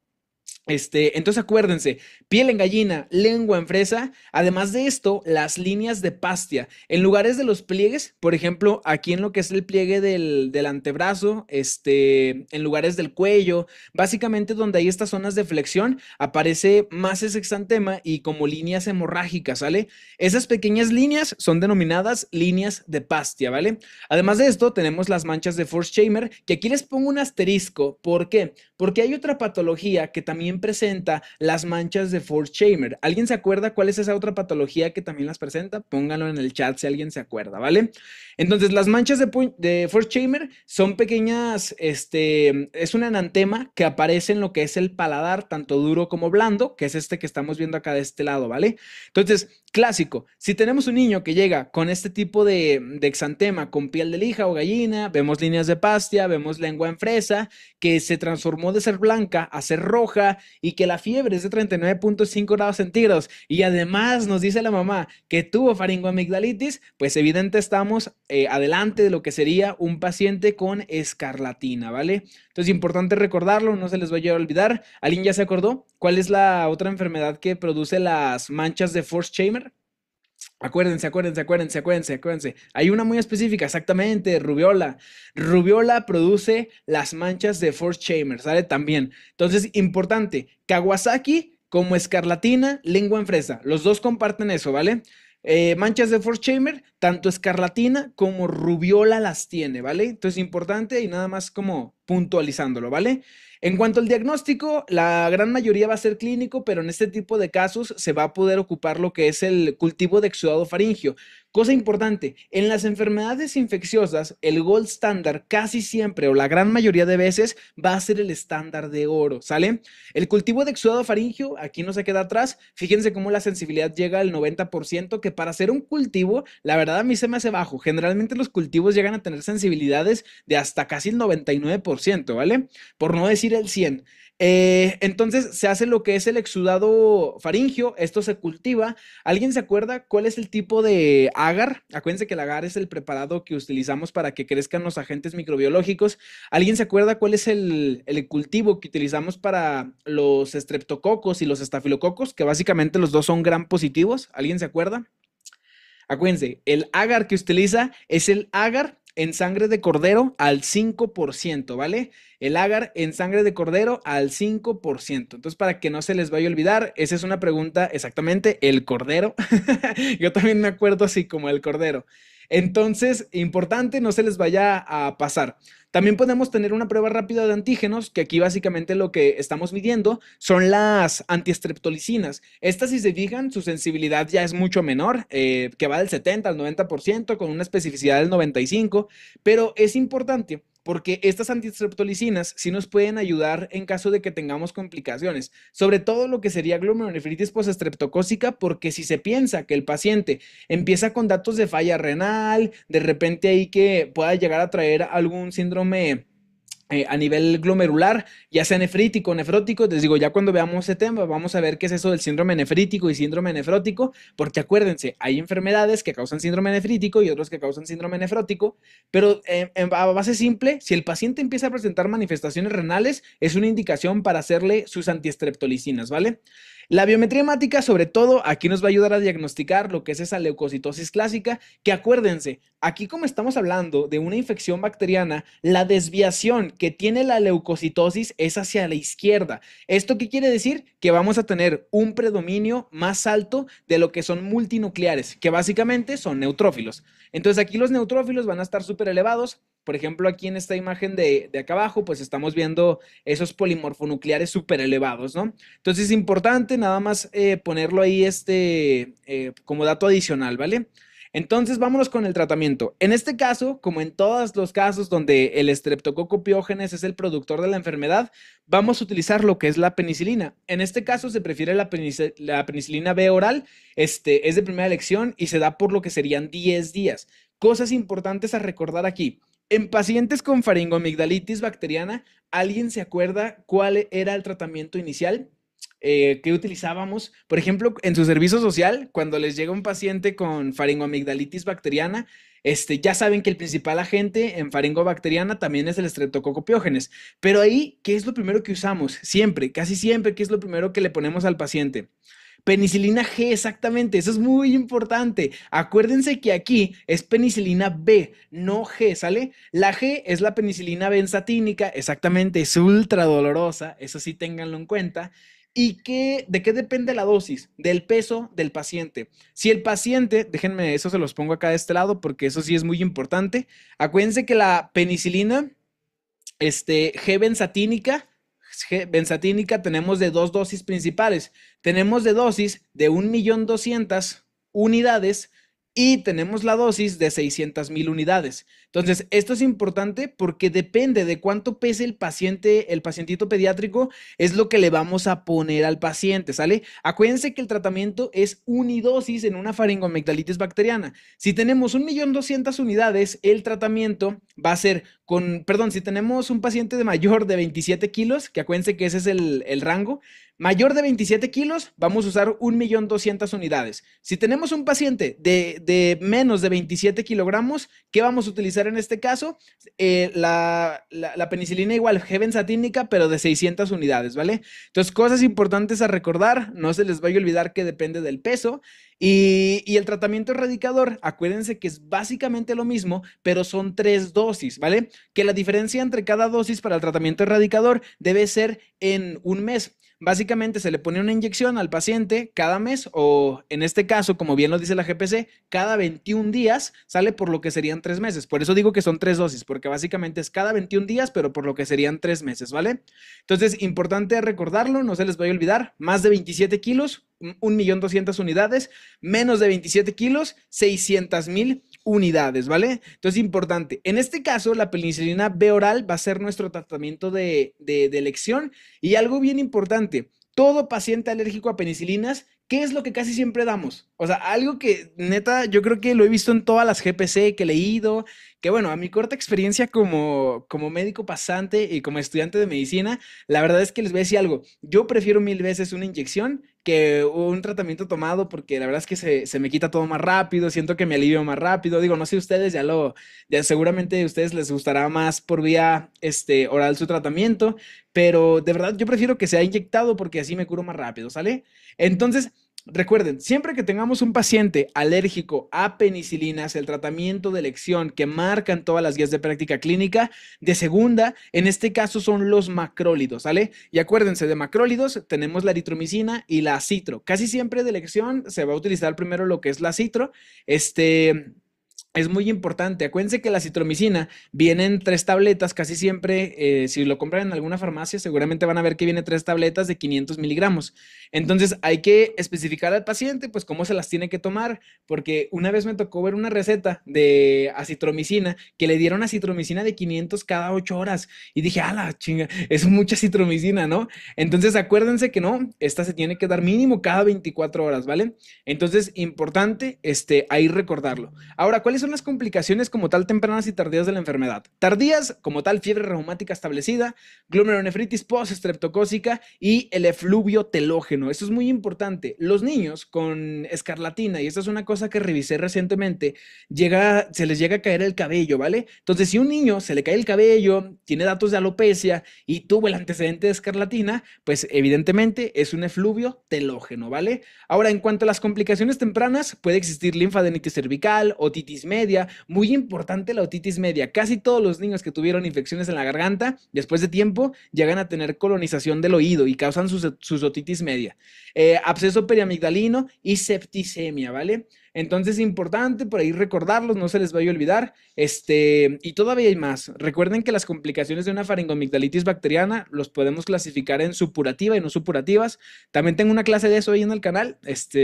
Entonces acuérdense, piel en gallina, lengua en fresa, además de esto, las líneas de Pastia, en lugares de los pliegues, por ejemplo, aquí en lo que es el pliegue del antebrazo, en lugares del cuello, básicamente donde hay estas zonas de flexión, aparece más ese exantema y como líneas hemorrágicas, ¿vale? Esas pequeñas líneas son denominadas líneas de Pastia, ¿vale? Además de esto, tenemos las manchas de Forchheimer, que aquí les pongo un asterisco, ¿por qué? Porque hay otra patología que también presenta las manchas de Forchheimer. ¿Alguien se acuerda cuál es esa otra patología que también las presenta? Pónganlo en el chat si alguien se acuerda, ¿vale? Entonces, las manchas de Forchheimer son pequeñas, es un enantema que aparece en lo que es el paladar, tanto duro como blando, que es este que estamos viendo acá de este lado, ¿vale? Entonces, clásico, si tenemos un niño que llega con este tipo de exantema, con piel de lija o gallina, vemos líneas de Pastia, vemos lengua en fresa, que se transformó de ser blanca a ser roja y que la fiebre es de 39.5 grados centígrados y además nos dice la mamá que tuvo faringoamigdalitis, pues evidente estamos adelante de lo que sería un paciente con escarlatina, ¿vale? Entonces, importante recordarlo, no se les vaya a olvidar. ¿Alguien ya se acordó? ¿Cuál es la otra enfermedad que produce las manchas de Forchheimer? Acuérdense. Hay una muy específica, exactamente, rubiola. Rubiola produce las manchas de Forchheimer, ¿sale? También. Entonces, importante, Kawasaki como escarlatina, lengua en fresa. Los dos comparten eso, ¿vale? Manchas de Forchheimer, tanto escarlatina como rubiola las tiene, ¿vale? Entonces, importante y nada más como puntualizándolo, ¿vale? En cuanto al diagnóstico, la gran mayoría va a ser clínico, pero en este tipo de casos se va a poder ocupar lo que es el cultivo de exudado faríngeo. Cosa importante, en las enfermedades infecciosas, el gold standard casi siempre o la gran mayoría de veces va a ser el estándar de oro, ¿sale? El cultivo de exudado faríngeo, aquí no se queda atrás, fíjense cómo la sensibilidad llega al 90%, que para hacer un cultivo, la verdad a mí se me hace bajo. Generalmente los cultivos llegan a tener sensibilidades de hasta casi el 99%, ¿vale? Por no decir el 100%. Entonces se hace lo que es el exudado faríngeo, esto se cultiva. ¿Alguien se acuerda cuál es el tipo de agar? Acuérdense que el agar es el preparado que utilizamos para que crezcan los agentes microbiológicos. ¿Alguien se acuerda cuál es el cultivo que utilizamos para los estreptococos y los estafilococos? Que básicamente los dos son gram positivos. ¿Alguien se acuerda? Acuérdense, el agar que utiliza es el agar en sangre de cordero al 5%, ¿vale? El agar en sangre de cordero al 5%. Entonces, para que no se les vaya a olvidar, esa es una pregunta exactamente, el cordero. Yo también me acuerdo así como el cordero. Entonces, importante, no se les vaya a pasar. También podemos tener una prueba rápida de antígenos, que aquí básicamente lo que estamos midiendo son las antiestreptolicinas. Estas, si se fijan, su sensibilidad ya es mucho menor, que va del 70 al 90%, con una especificidad del 95%, pero es importante porque estas antiestreptolicinas sí nos pueden ayudar en caso de que tengamos complicaciones, sobre todo lo que sería glomerulonefritis postestreptocócica, porque si se piensa que el paciente empieza con datos de falla renal, de repente ahí que pueda llegar a traer algún síndrome a nivel glomerular, ya sea nefrítico o nefrótico. Les digo, ya cuando veamos ese tema, vamos a ver qué es eso del síndrome nefrítico y síndrome nefrótico, porque acuérdense, hay enfermedades que causan síndrome nefrítico y otros que causan síndrome nefrótico, pero a base simple, si el paciente empieza a presentar manifestaciones renales, es una indicación para hacerle sus antiestreptolicinas, ¿vale? La biometría hemática, sobre todo, aquí nos va a ayudar a diagnosticar lo que es esa leucocitosis clásica, que acuérdense, aquí como estamos hablando de una infección bacteriana, la desviación que tiene la leucocitosis es hacia la izquierda. ¿Esto qué quiere decir? Que vamos a tener un predominio más alto de lo que son multinucleares, que básicamente son neutrófilos. Entonces aquí los neutrófilos van a estar súper elevados. Por ejemplo, aquí en esta imagen de acá abajo, pues estamos viendo esos polimorfonucleares súper elevados, ¿no? Entonces es importante nada más ponerlo ahí como dato adicional, ¿vale? Entonces vámonos con el tratamiento. En este caso, como en todos los casos donde el Streptococcus pyogenes es el productor de la enfermedad, vamos a utilizar lo que es la penicilina. En este caso se prefiere la penicilina B oral, es de primera elección y se da por lo que serían 10 días. Cosas importantes a recordar aquí. En pacientes con faringoamigdalitis bacteriana, ¿alguien se acuerda cuál era el tratamiento inicial que utilizábamos? Por ejemplo, en su servicio social, cuando les llega un paciente con faringoamigdalitis bacteriana, ya saben que el principal agente en faringobacteriana también es el Streptococcus pyogenes. Pero ahí, ¿qué es lo primero que usamos? Siempre, casi siempre, ¿qué es lo primero que le ponemos al paciente? Penicilina G, exactamente, eso es muy importante. Acuérdense que aquí es penicilina B, no G, ¿sale? La G es la penicilina benzatínica, exactamente, es ultra dolorosa, eso sí ténganlo en cuenta. ¿Y de qué depende la dosis? Del peso del paciente. Si el paciente, déjenme, eso se los pongo acá de este lado porque eso sí es muy importante. Acuérdense que la penicilina G benzatínica tenemos de dos dosis principales. Tenemos de dosis de 1.200.000 unidades y tenemos la dosis de 600.000 unidades. Entonces, esto es importante porque depende de cuánto pese el paciente, el pacientito pediátrico, es lo que le vamos a poner al paciente, ¿sale? Acuérdense que el tratamiento es unidosis en una faringoamigdalitis bacteriana. Si tenemos 1.200.000 unidades, el tratamiento va a ser perdón, si tenemos un paciente de mayor de 27 kilos, que acuérdense que ese es el rango, mayor de 27 kilos, vamos a usar 1.200.000 unidades. Si tenemos un paciente de menos de 27 kilogramos, ¿qué vamos a utilizar en este caso? La penicilina igual, G-benzatínica, pero de 600 unidades, ¿vale? Entonces, cosas importantes a recordar, no se les vaya a olvidar que depende del peso. Y el tratamiento erradicador, acuérdense que es básicamente lo mismo, pero son 3 dosis, ¿vale? Que la diferencia entre cada dosis para el tratamiento erradicador debe ser en un mes. Básicamente se le pone una inyección al paciente cada mes o en este caso, como bien lo dice la GPC, cada 21 días sale por lo que serían 3 meses. Por eso digo que son 3 dosis, porque básicamente es cada 21 días, pero por lo que serían 3 meses, ¿vale? Entonces, importante recordarlo, no se les vaya a olvidar, más de 27 kilos, 1.200.000 unidades, menos de 27 kilos, 600.000 unidades, ¿vale? Entonces, importante. En este caso, la penicilina B oral va a ser nuestro tratamiento de elección y algo bien importante. Todo paciente alérgico a penicilinas ¿qué es lo que casi siempre damos? O sea, algo que neta, yo creo que lo he visto en todas las GPC que he leído, que bueno, a mi corta experiencia como médico pasante y como estudiante de medicina, la verdad es que les voy a decir algo, yo prefiero mil veces una inyección que un tratamiento tomado porque la verdad es que se me quita todo más rápido, siento que me alivio más rápido, digo, no sé ustedes, ya seguramente a ustedes les gustará más por vía oral su tratamiento, pero de verdad yo prefiero que sea inyectado porque así me curo más rápido, ¿sale? Entonces, recuerden, siempre que tengamos un paciente alérgico a penicilinas, el tratamiento de elección que marcan todas las guías de práctica clínica, de segunda, en este caso son los macrólidos, ¿sale? Y acuérdense, de macrólidos tenemos la eritromicina y la citro. Casi siempre de elección se va a utilizar primero lo que es la citro, es muy importante. Acuérdense que la citromicina viene en 3 tabletas, casi siempre, si lo compran en alguna farmacia, seguramente van a ver que viene 3 tabletas de 500 miligramos. Entonces hay que especificar al paciente, pues, cómo se las tiene que tomar, porque una vez me tocó ver una receta de acitromicina, que le dieron acitromicina de 500 cada 8 horas, y dije, a la chinga, es mucha citromicina, ¿no? Entonces acuérdense que no, esta se tiene que dar mínimo cada 24 horas, ¿vale? Entonces, importante, ahí recordarlo. Ahora, ¿cuáles son las complicaciones como tal tempranas y tardías de la enfermedad? Tardías, como tal, fiebre reumática establecida, glomerulonefritis post-estreptocócica y el efluvio telógeno. Esto es muy importante. Los niños con escarlatina, y esta es una cosa que revisé recientemente, se les llega a caer el cabello, ¿vale? Entonces, si a un niño se le cae el cabello, tiene datos de alopecia y tuvo el antecedente de escarlatina, pues evidentemente es un efluvio telógeno, ¿vale? Ahora, en cuanto a las complicaciones tempranas, puede existir linfadenitis cervical, otitis media, muy importante la otitis media. Casi todos los niños que tuvieron infecciones en la garganta, después de tiempo, llegan a tener colonización del oído y causan sus otitis media. Absceso periamigdalino y septicemia, ¿vale? Entonces, importante por ahí recordarlos, no se les vaya a olvidar. Y todavía hay más. Recuerden que las complicaciones de una faringomigdalitis bacteriana los podemos clasificar en supurativa y no supurativas. También tengo una clase de eso ahí en el canal.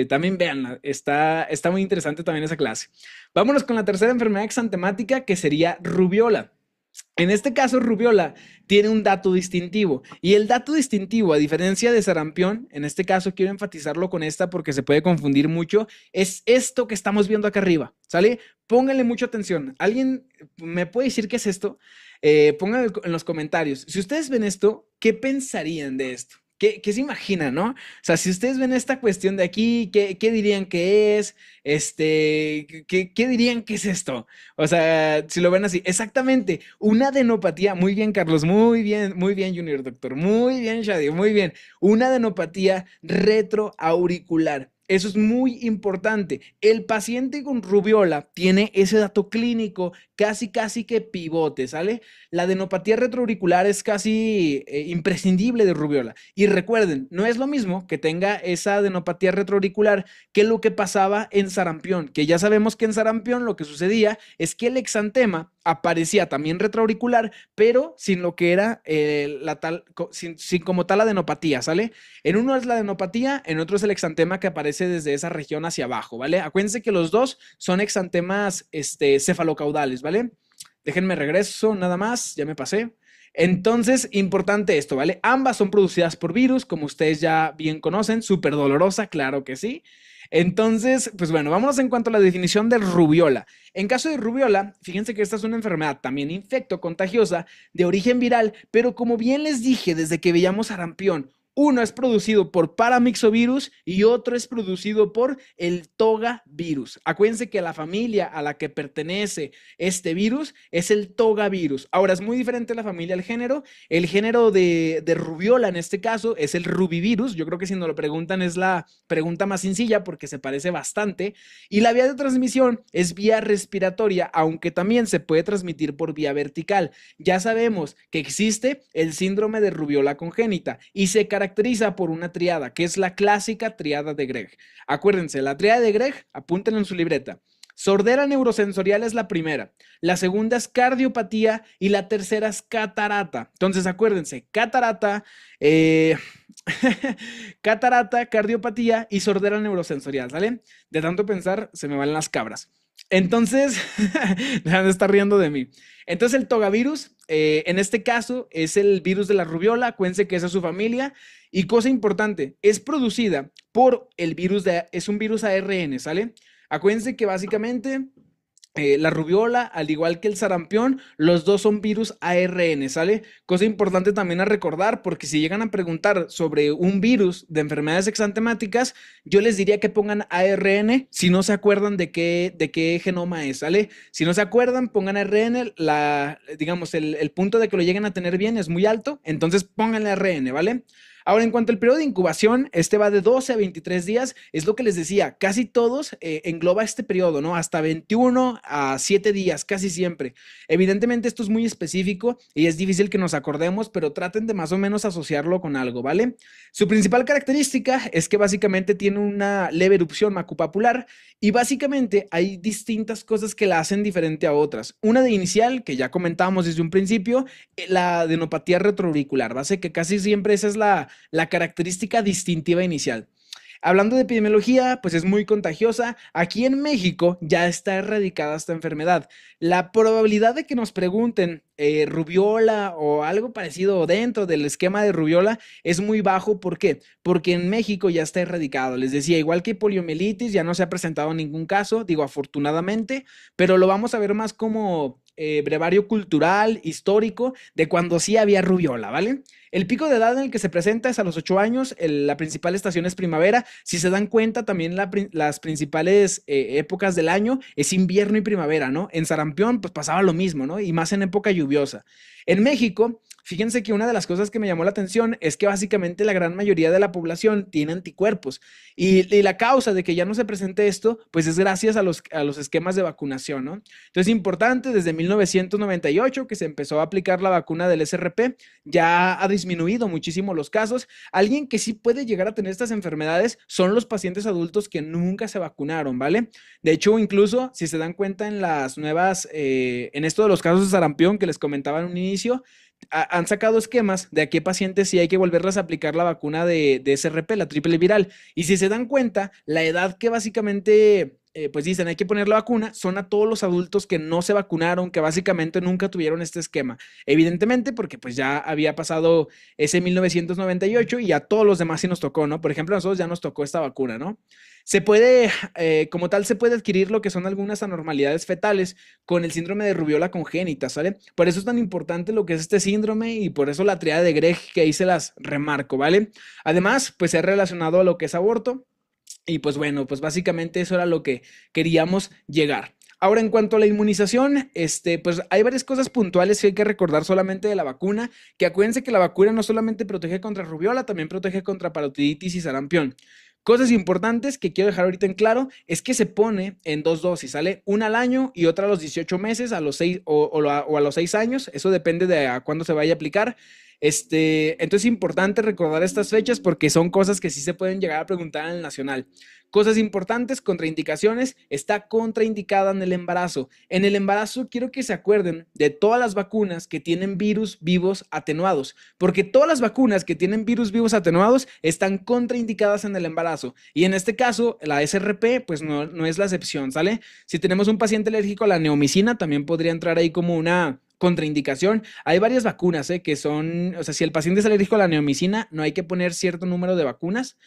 También véanla. Está muy interesante también esa clase. Vámonos con la tercera enfermedad exantemática, que sería rubiola. En este caso, rubiola tiene un dato distintivo, y el dato distintivo, a diferencia de sarampión, en este caso quiero enfatizarlo con esta porque se puede confundir mucho, es esto que estamos viendo acá arriba, ¿sale? Pónganle mucha atención. ¿Alguien me puede decir qué es esto? Pónganlo en los comentarios. Si ustedes ven esto, ¿qué pensarían de esto? ¿Qué se imaginan, no? O sea, si ustedes ven esta cuestión de aquí, ¿qué dirían que es? ¿Qué dirían que es esto? O sea, si lo ven así, exactamente, una adenopatía, muy bien, Carlos, muy bien, Junior Doctor, muy bien, Shadi, muy bien, una adenopatía retroauricular. Eso es muy importante. El paciente con rubiola tiene ese dato clínico casi que pivote, ¿sale? La adenopatía retroauricular es casi imprescindible de rubiola. Y recuerden, no es lo mismo que tenga esa adenopatía retroauricular que lo que pasaba en sarampión, que ya sabemos que en sarampión lo que sucedía es que el exantema aparecía también retroauricular, pero sin lo que era sin como tal adenopatía, ¿sale? En uno es la adenopatía, en otro es el exantema que aparece desde esa región hacia abajo, ¿vale? Acuérdense que los dos son exantemas cefalocaudales, ¿vale? Déjenme regreso, nada más, ya me pasé. Entonces, importante esto, ¿vale? Ambas son producidas por virus, como ustedes ya bien conocen, súper dolorosa, claro que sí. Entonces, pues bueno, vamos en cuanto a la definición de rubiola. En caso de rubiola, fíjense que esta es una enfermedad también infecto-contagiosa de origen viral, pero como bien les dije desde que veíamos sarampión, uno es producido por paramyxovirus y otro es producido por el toga virus. Acuérdense que la familia a la que pertenece este virus es el toga virus. Ahora, es muy diferente la familia al género. El género de rubiola en este caso es el rubivirus. Yo creo que si nos lo preguntan es la pregunta más sencilla porque se parece bastante. Y la vía de transmisión es vía respiratoria, aunque también se puede transmitir por vía vertical. Ya sabemos que existe el síndrome de rubiola congénita y se caracteriza por una triada, que es la clásica triada de Gregg. Acuérdense, la triada de Gregg, apúntenla en su libreta. Sordera neurosensorial es la primera, la segunda es cardiopatía y la tercera es catarata. Entonces, acuérdense, catarata, catarata, cardiopatía y sordera neurosensorial, ¿sale? De tanto pensar, se me van las cabras. Entonces, dejan de estar riendo de mí. Entonces, el togavirus, en este caso, es el virus de la rubiola. Acuérdense que esa es su familia. Y cosa importante, es producida por el virus es un virus ARN, ¿sale? Acuérdense que básicamente la rubiola, al igual que el sarampión, los dos son virus ARN, ¿sale? Cosa importante también a recordar, porque si llegan a preguntar sobre un virus de enfermedades exantemáticas, yo les diría que pongan ARN si no se acuerdan de qué genoma es, ¿sale? Si no se acuerdan, pongan ARN, digamos, el punto de que lo lleguen a tener bien es muy alto, entonces pónganle ARN, ¿vale? Ahora, en cuanto al periodo de incubación, este va de 12 a 23 días, es lo que les decía, casi todos engloba este periodo, ¿no? Hasta 21 a 7 días, casi siempre. Evidentemente esto es muy específico y es difícil que nos acordemos, pero traten de más o menos asociarlo con algo, ¿vale? Su principal característica es que básicamente tiene una leve erupción macupapular y básicamente hay distintas cosas que la hacen diferente a otras. Una de inicial, que ya comentábamos desde un principio, la adenopatía retroauricular, base que casi siempre esa es la característica distintiva inicial. Hablando de epidemiología, pues es muy contagiosa. Aquí en México ya está erradicada esta enfermedad. La probabilidad de que nos pregunten rubiola o algo parecido dentro del esquema de rubiola es muy bajo. ¿Por qué? Porque en México ya está erradicado. Les decía, igual que poliomielitis, ya no se ha presentado ningún caso, digo afortunadamente, pero lo vamos a ver más como brevario cultural, histórico, de cuando sí había rubiola, ¿vale? El pico de edad en el que se presenta es a los 8 años, la principal estación es primavera. Si se dan cuenta, también las principales épocas del año es invierno y primavera, ¿no? En sarampión, pues pasaba lo mismo, ¿no? Y más en época lluviosa. En México, fíjense que una de las cosas que me llamó la atención es que básicamente la gran mayoría de la población tiene anticuerpos. Y la causa de que ya no se presente esto, pues es gracias a los esquemas de vacunación, ¿no? Entonces, importante, desde 1998 que se empezó a aplicar la vacuna del SRP, ya ha disminuido muchísimo los casos. Alguien que sí puede llegar a tener estas enfermedades son los pacientes adultos que nunca se vacunaron, ¿vale? De hecho, incluso si se dan cuenta en las nuevas, en esto de los casos de sarampión que les comentaba en un inicio, han sacado esquemas de a qué pacientes sí hay que volverles a aplicar la vacuna de SRP, la triple viral. Y si se dan cuenta, la edad que básicamente pues dicen hay que poner la vacuna, son a todos los adultos que no se vacunaron, que básicamente nunca tuvieron este esquema. Evidentemente porque pues ya había pasado ese 1998 y a todos los demás sí nos tocó, ¿no? Por ejemplo, a nosotros ya nos tocó esta vacuna, ¿no? Se puede, como tal, se puede adquirir lo que son algunas anormalidades fetales con el síndrome de rubiola congénita, ¿sale? Por eso es tan importante lo que es este síndrome y por eso la triada de Gregg que ahí se las remarco, ¿vale? Además, pues se ha relacionado a lo que es aborto y pues bueno, pues básicamente eso era lo que queríamos llegar. Ahora, en cuanto a la inmunización, pues hay varias cosas puntuales que hay que recordar solamente de la vacuna, que acuérdense que la vacuna no solamente protege contra rubiola, también protege contra parotiditis y sarampión. Cosas importantes que quiero dejar ahorita en claro es que se pone en dos dosis, ¿sale? Una al año y otra a los 18 meses, a los 6 o a los 6 años, eso depende de a cuándo se vaya a aplicar. Entonces es importante recordar estas fechas porque son cosas que sí se pueden llegar a preguntar en el nacional. Cosas importantes, contraindicaciones, está contraindicada en el embarazo. En el embarazo quiero que se acuerden de todas las vacunas que tienen virus vivos atenuados, porque todas las vacunas que tienen virus vivos atenuados están contraindicadas en el embarazo. Y en este caso, la SRP, pues no es la excepción, ¿sale? Si tenemos un paciente alérgico a la neomicina, también podría entrar ahí como una contraindicación. Hay varias vacunas, que son, o sea, si el paciente es alérgico a la neomicina, no hay que poner cierto número de vacunas,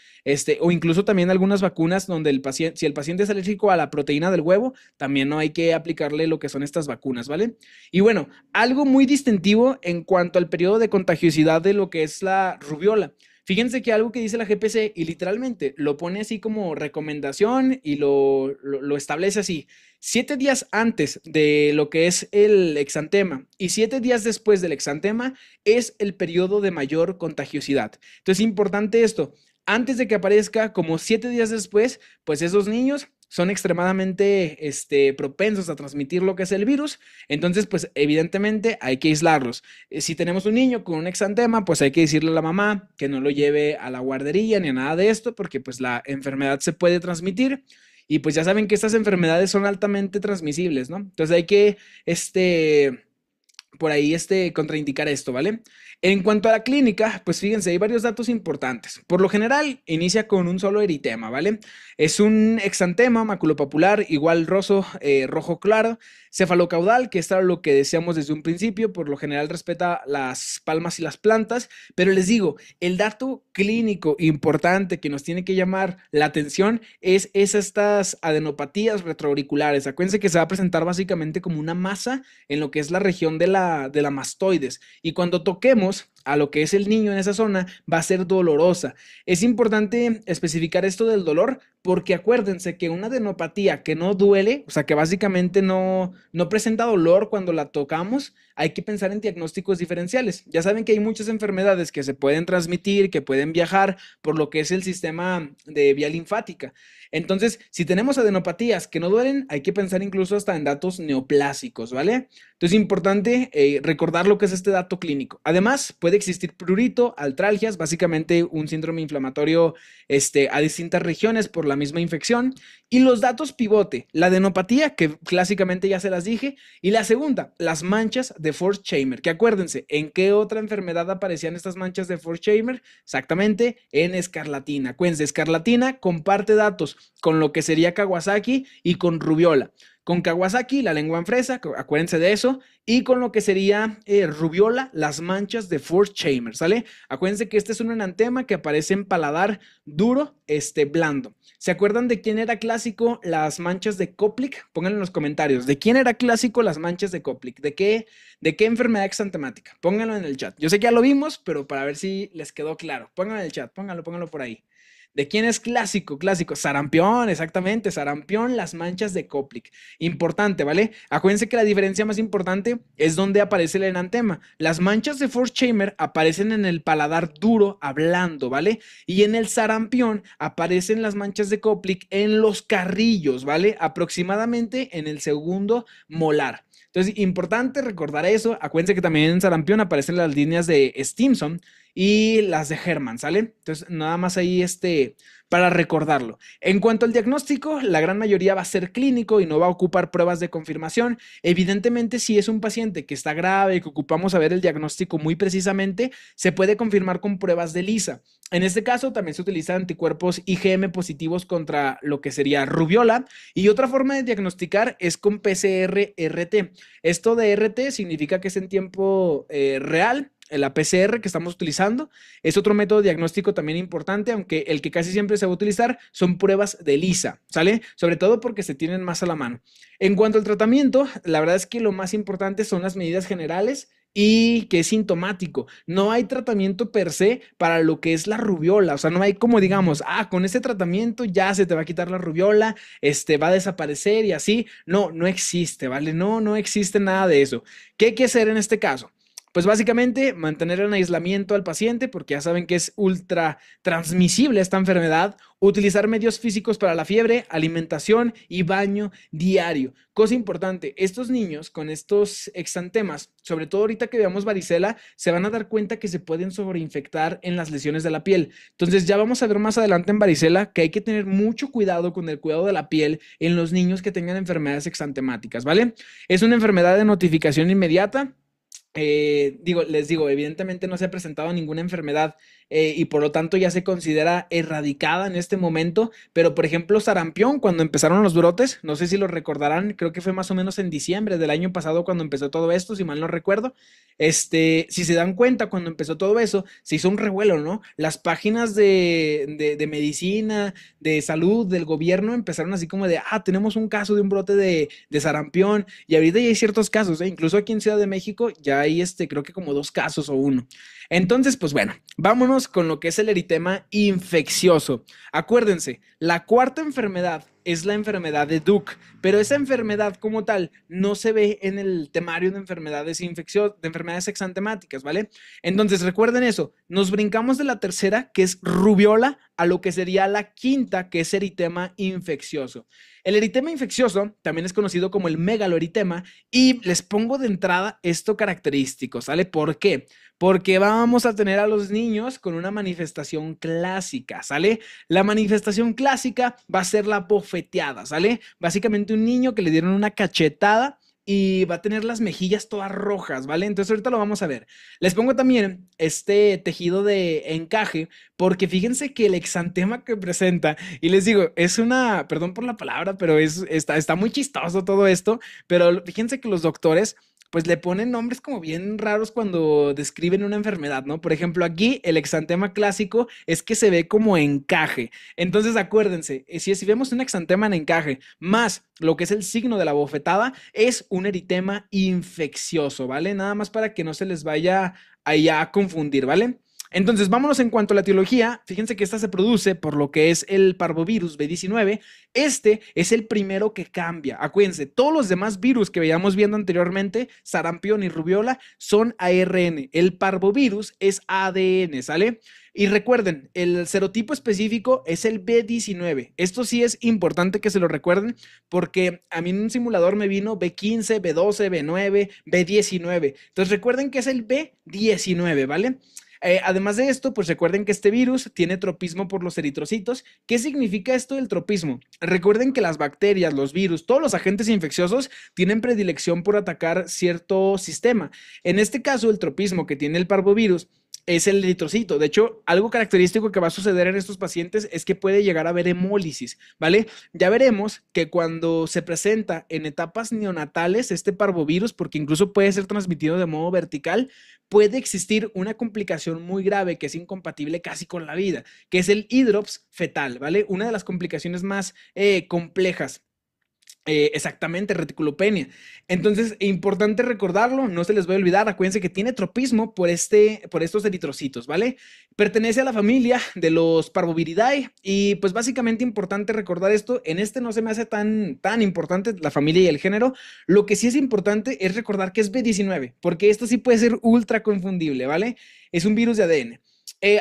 o incluso también algunas vacunas donde el paciente, si el paciente es alérgico a la proteína del huevo, también no hay que aplicarle lo que son estas vacunas, ¿vale? Y bueno, algo muy distintivo en cuanto al periodo de contagiosidad de lo que es la rubiola. Fíjense que algo que dice la GPC y literalmente lo pone así como recomendación y lo establece así. 7 días antes de lo que es el exantema y 7 días después del exantema es el periodo de mayor contagiosidad. Entonces es importante esto. Antes de que aparezca, como 7 días después, pues esos niños son extremadamente propensos a transmitir lo que es el virus. Entonces, pues evidentemente hay que aislarlos. Si tenemos un niño con un exantema, pues hay que decirle a la mamá que no lo lleve a la guardería ni a nada de esto, porque pues la enfermedad se puede transmitir. Y pues ya saben que estas enfermedades son altamente transmisibles, ¿no? Entonces hay que, por ahí contraindicar esto, ¿vale? En cuanto a la clínica, pues fíjense, hay varios datos importantes. Por lo general, inicia con un solo eritema, ¿vale? Es un exantema maculopapular, igual rojo claro, cefalocaudal, que esto era lo que decíamos desde un principio, por lo general respeta las palmas y las plantas, pero les digo, el dato clínico importante que nos tiene que llamar la atención es estas adenopatías retroauriculares. Acuérdense que se va a presentar básicamente como una masa en lo que es la región de la mastoides, y cuando toquemos a lo que es el niño en esa zona va a ser dolorosa. Es importante especificar esto del dolor porque acuérdense que una adenopatía que no duele, o sea que básicamente no presenta dolor cuando la tocamos, hay que pensar en diagnósticos diferenciales. Ya saben que hay muchas enfermedades que se pueden transmitir, que pueden viajar por lo que es el sistema de vía linfática. Entonces, si tenemos adenopatías que no duelen, hay que pensar incluso hasta en datos neoplásicos, ¿vale? Entonces, es importante recordar lo que es este dato clínico. Además, puede existir prurito, artralgias, básicamente un síndrome inflamatorio a distintas regiones por la misma infección. Y los datos pivote, la adenopatía, que clásicamente ya se las dije, y la segunda, las manchas de Forchheimer, que acuérdense, ¿en qué otra enfermedad aparecían estas manchas de Forchheimer? Exactamente, en escarlatina. Acuérdense, escarlatina comparte datos con lo que sería Kawasaki y con rubiola. Con Kawasaki, la lengua en fresa, acuérdense de eso, y con lo que sería rubiola, las manchas de Forchheimer, ¿sale? Acuérdense que este es un enantema que aparece en paladar duro, blando. ¿Se acuerdan de quién era clásico las manchas de Koplik? Pónganlo en los comentarios. ¿De quién era clásico las manchas de Koplik? ¿De qué enfermedad exantemática? Pónganlo en el chat. Yo sé que ya lo vimos, pero para ver si les quedó claro. Pónganlo en el chat, pónganlo por ahí. ¿De quién es clásico? Clásico. Sarampión, exactamente. Sarampión, las manchas de Koplik. Importante, ¿vale? Acuérdense que la diferencia más importante es donde aparece el enantema. Las manchas de Forchheimer aparecen en el paladar duro a blando, ¿vale? Y en el sarampión aparecen las manchas de Koplik en los carrillos, ¿vale? Aproximadamente en el segundo molar. Entonces, importante recordar eso. Acuérdense que también en sarampión aparecen las líneas de Stimson y las de Hermann, ¿sale? Entonces, nada más ahí para recordarlo. En cuanto al diagnóstico, la gran mayoría va a ser clínico y no va a ocupar pruebas de confirmación. Evidentemente, si es un paciente que está grave y que ocupamos saber el diagnóstico muy precisamente, se puede confirmar con pruebas de ELISA. En este caso, también se utilizan anticuerpos IgM positivos contra lo que sería rubiola, y otra forma de diagnosticar es con PCR-RT. Esto de RT significa que es en tiempo real. La PCR que estamos utilizando es otro método diagnóstico también importante, aunque el que casi siempre se va a utilizar son pruebas de ELISA, ¿sale? Sobre todo porque se tienen más a la mano. En cuanto al tratamiento, la verdad es que lo más importante son las medidas generales y que es sintomático. No hay tratamiento per se para lo que es la rubiola, o sea, no hay como digamos, con este tratamiento ya se te va a quitar la rubiola, va a desaparecer y así. No existe, ¿vale? No existe nada de eso. ¿Qué hay que hacer en este caso? Pues básicamente mantener en aislamiento al paciente porque ya saben que es ultra transmisible esta enfermedad, utilizar medios físicos para la fiebre, alimentación y baño diario. Cosa importante, estos niños con estos exantemas, sobre todo ahorita que veamos varicela, se van a dar cuenta que se pueden sobreinfectar en las lesiones de la piel. Entonces ya vamos a ver más adelante en varicela que hay que tener mucho cuidado con el cuidado de la piel en los niños que tengan enfermedades exantemáticas, ¿vale? Es una enfermedad de notificación inmediata. Les digo, evidentemente no se ha presentado ninguna enfermedad y por lo tanto ya se considera erradicada en este momento, pero por ejemplo sarampión, cuando empezaron los brotes, no sé si lo recordarán, creo que fue más o menos en diciembre del año pasado cuando empezó todo esto, si mal no recuerdo. Si se dan cuenta, cuando empezó todo eso, se hizo un revuelo, ¿no? Las páginas de medicina, de salud, del gobierno empezaron así como de, tenemos un caso de un brote de sarampión, y ahorita ya hay ciertos casos, incluso aquí en Ciudad de México ya hay creo que como 2 casos o 1. Entonces, pues bueno, vámonos con lo que es el eritema infeccioso. Acuérdense, la cuarta enfermedad es la enfermedad de Duke, pero esa enfermedad como tal no se ve en el temario de enfermedades infecciosas, de enfermedades exantemáticas, ¿vale? Entonces recuerden eso, nos brincamos de la tercera, que es rubiola, a lo que sería la quinta, que es eritema infeccioso. El eritema infeccioso también es conocido como el megaloeritema y les pongo de entrada esto característico, ¿sale? ¿Por qué? Porque vamos a tener a los niños con una manifestación clásica, ¿sale? La manifestación clásica va a ser la bofeteada, ¿sale? Básicamente un niño que le dieron una cachetada y va a tener las mejillas todas rojas, ¿vale? Entonces ahorita lo vamos a ver. Les pongo también este tejido de encaje, porque fíjense que el exantema que presenta, y les digo, es una, perdón por la palabra, pero está muy chistoso todo esto, pero fíjense que los doctores pues le ponen nombres como bien raros cuando describen una enfermedad, ¿no? Por ejemplo, aquí el exantema clásico es que se ve como encaje. Entonces, acuérdense, si vemos un exantema en encaje más lo que es el signo de la bofetada, es un eritema infeccioso, ¿vale? Nada más para que no se les vaya allá a confundir, ¿vale? Entonces, vámonos en cuanto a la etiología. Fíjense que esta se produce por lo que es el parvovirus B19. Este es el primero que cambia. Acuérdense, todos los demás virus que veíamos viendo anteriormente, sarampión y rubiola, son ARN. El parvovirus es ADN, ¿sale? Y recuerden, el serotipo específico es el B19. Esto sí es importante que se lo recuerden porque a mí en un simulador me vino B15, B12, B9, B19. Entonces recuerden que es el B19, ¿vale? Además de esto, pues recuerden que este virus tiene tropismo por los eritrocitos. ¿Qué significa esto del tropismo? Recuerden que las bacterias, los virus, todos los agentes infecciosos tienen predilección por atacar cierto sistema. En este caso, el tropismo que tiene el parvovirus es el eritrocito. De hecho, algo característico que va a suceder en estos pacientes es que puede llegar a haber hemólisis, ¿vale? Ya veremos que cuando se presenta en etapas neonatales este parvovirus, porque incluso puede ser transmitido de modo vertical, puede existir una complicación muy grave que es incompatible casi con la vida, que es el hidrops fetal, ¿vale? Una de las complicaciones más complejas. Exactamente, reticulopenia. Entonces, importante recordarlo, no se les va a olvidar. Acuérdense que tiene tropismo por estos eritrocitos, ¿vale? Pertenece a la familia de los Parvoviridae y pues básicamente importante recordar esto. En este no se me hace tan importante la familia y el género. Lo que sí es importante es recordar que es B19, porque esto sí puede ser ultra confundible, ¿vale? Es un virus de ADN.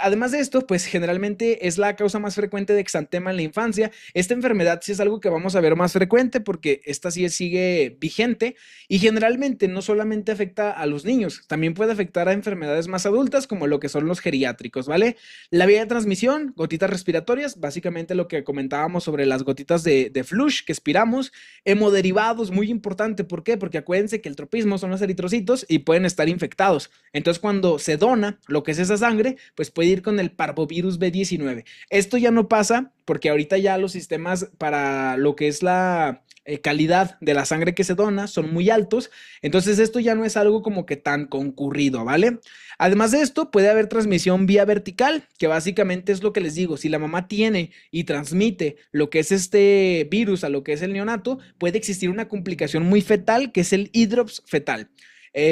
Además de esto, pues generalmente es la causa más frecuente de exantema en la infancia. Esta enfermedad sí es algo que vamos a ver más frecuente porque esta sí sigue vigente y generalmente no solamente afecta a los niños, también puede afectar a enfermedades más adultas como lo que son los geriátricos, ¿vale? La vía de transmisión, gotitas respiratorias, básicamente lo que comentábamos sobre las gotitas de flush que expiramos, hemoderivados, muy importante, ¿por qué? Porque acuérdense que el tropismo son los eritrocitos y pueden estar infectados. Entonces, cuando se dona lo que es esa sangre, pues puede ir con el parvovirus B19. Esto ya no pasa porque ahorita ya los sistemas para lo que es la calidad de la sangre que se dona son muy altos, entonces esto ya no es algo como que tan concurrido, ¿vale? Además de esto, puede haber transmisión vía vertical, que básicamente es lo que les digo, si la mamá tiene y transmite lo que es este virus a lo que es el neonato, puede existir una complicación muy fetal, que es el hidrops fetal.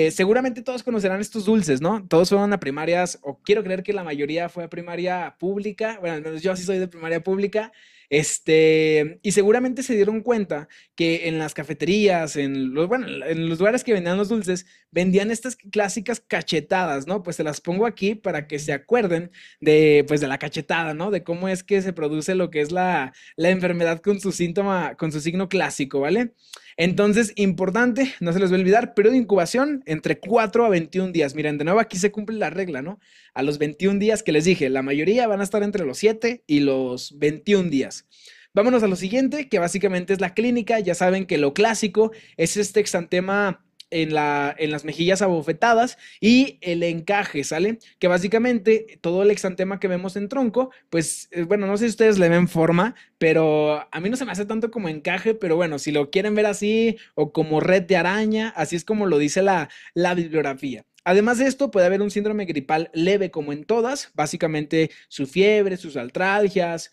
Seguramente todos conocerán estos dulces, ¿no? Todos fueron a primarias, o quiero creer que la mayoría fue a primaria pública. Bueno, al menos yo sí soy de primaria pública. Y seguramente se dieron cuenta que en las cafeterías, en los lugares que vendían los dulces, vendían estas clásicas cachetadas, ¿no? Pues se las pongo aquí para que se acuerden pues, de la cachetada, ¿no? De cómo es que se produce lo que es la enfermedad con su síntoma, con su signo clásico, ¿vale? Entonces, importante, no se les va a olvidar, periodo de incubación entre 4 a 21 días. Miren, de nuevo aquí se cumple la regla, ¿no? A los 21 días que les dije, la mayoría van a estar entre los 7 y los 21 días. Vámonos a lo siguiente, que básicamente es la clínica. Ya saben que lo clásico es este exantema en las mejillas abofetadas y el encaje, ¿sale? Que básicamente todo el exantema que vemos en tronco, pues, bueno, no sé si ustedes le ven forma, pero a mí no se me hace tanto como encaje, pero bueno, si lo quieren ver así o como red de araña, así es como lo dice la bibliografía. Además de esto, puede haber un síndrome gripal leve como en todas, básicamente su fiebre, sus artralgias,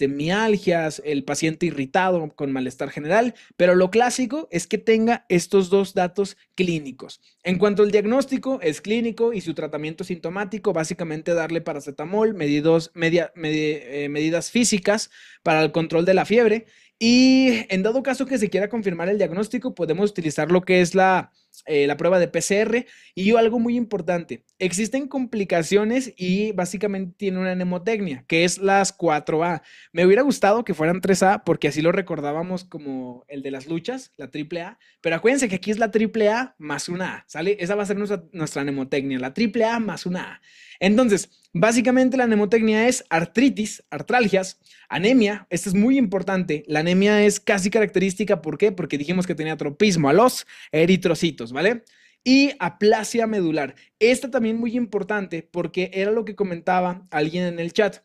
mialgias, el paciente irritado con malestar general, pero lo clásico es que tenga estos dos datos clínicos. En cuanto al diagnóstico, es clínico y su tratamiento sintomático, básicamente darle paracetamol, medidas físicas para el control de la fiebre. Y en dado caso que se quiera confirmar el diagnóstico, podemos utilizar lo que es la prueba de PCR. Y algo muy importante, existen complicaciones y básicamente tiene una mnemotecnia, que es las 4A. Me hubiera gustado que fueran 3A porque así lo recordábamos como el de las luchas, la triple A, pero acuérdense que aquí es la triple A más una A, ¿sale? Esa va a ser nuestra mnemotecnia, la triple A más una A. Entonces, básicamente la mnemotecnia es artritis, artralgias, anemia, esto es muy importante, la anemia es casi característica, ¿por qué? Porque dijimos que tenía tropismo a los eritrocitos, ¿vale? Y aplasia medular. Esta también muy importante porque era lo que comentaba alguien en el chat.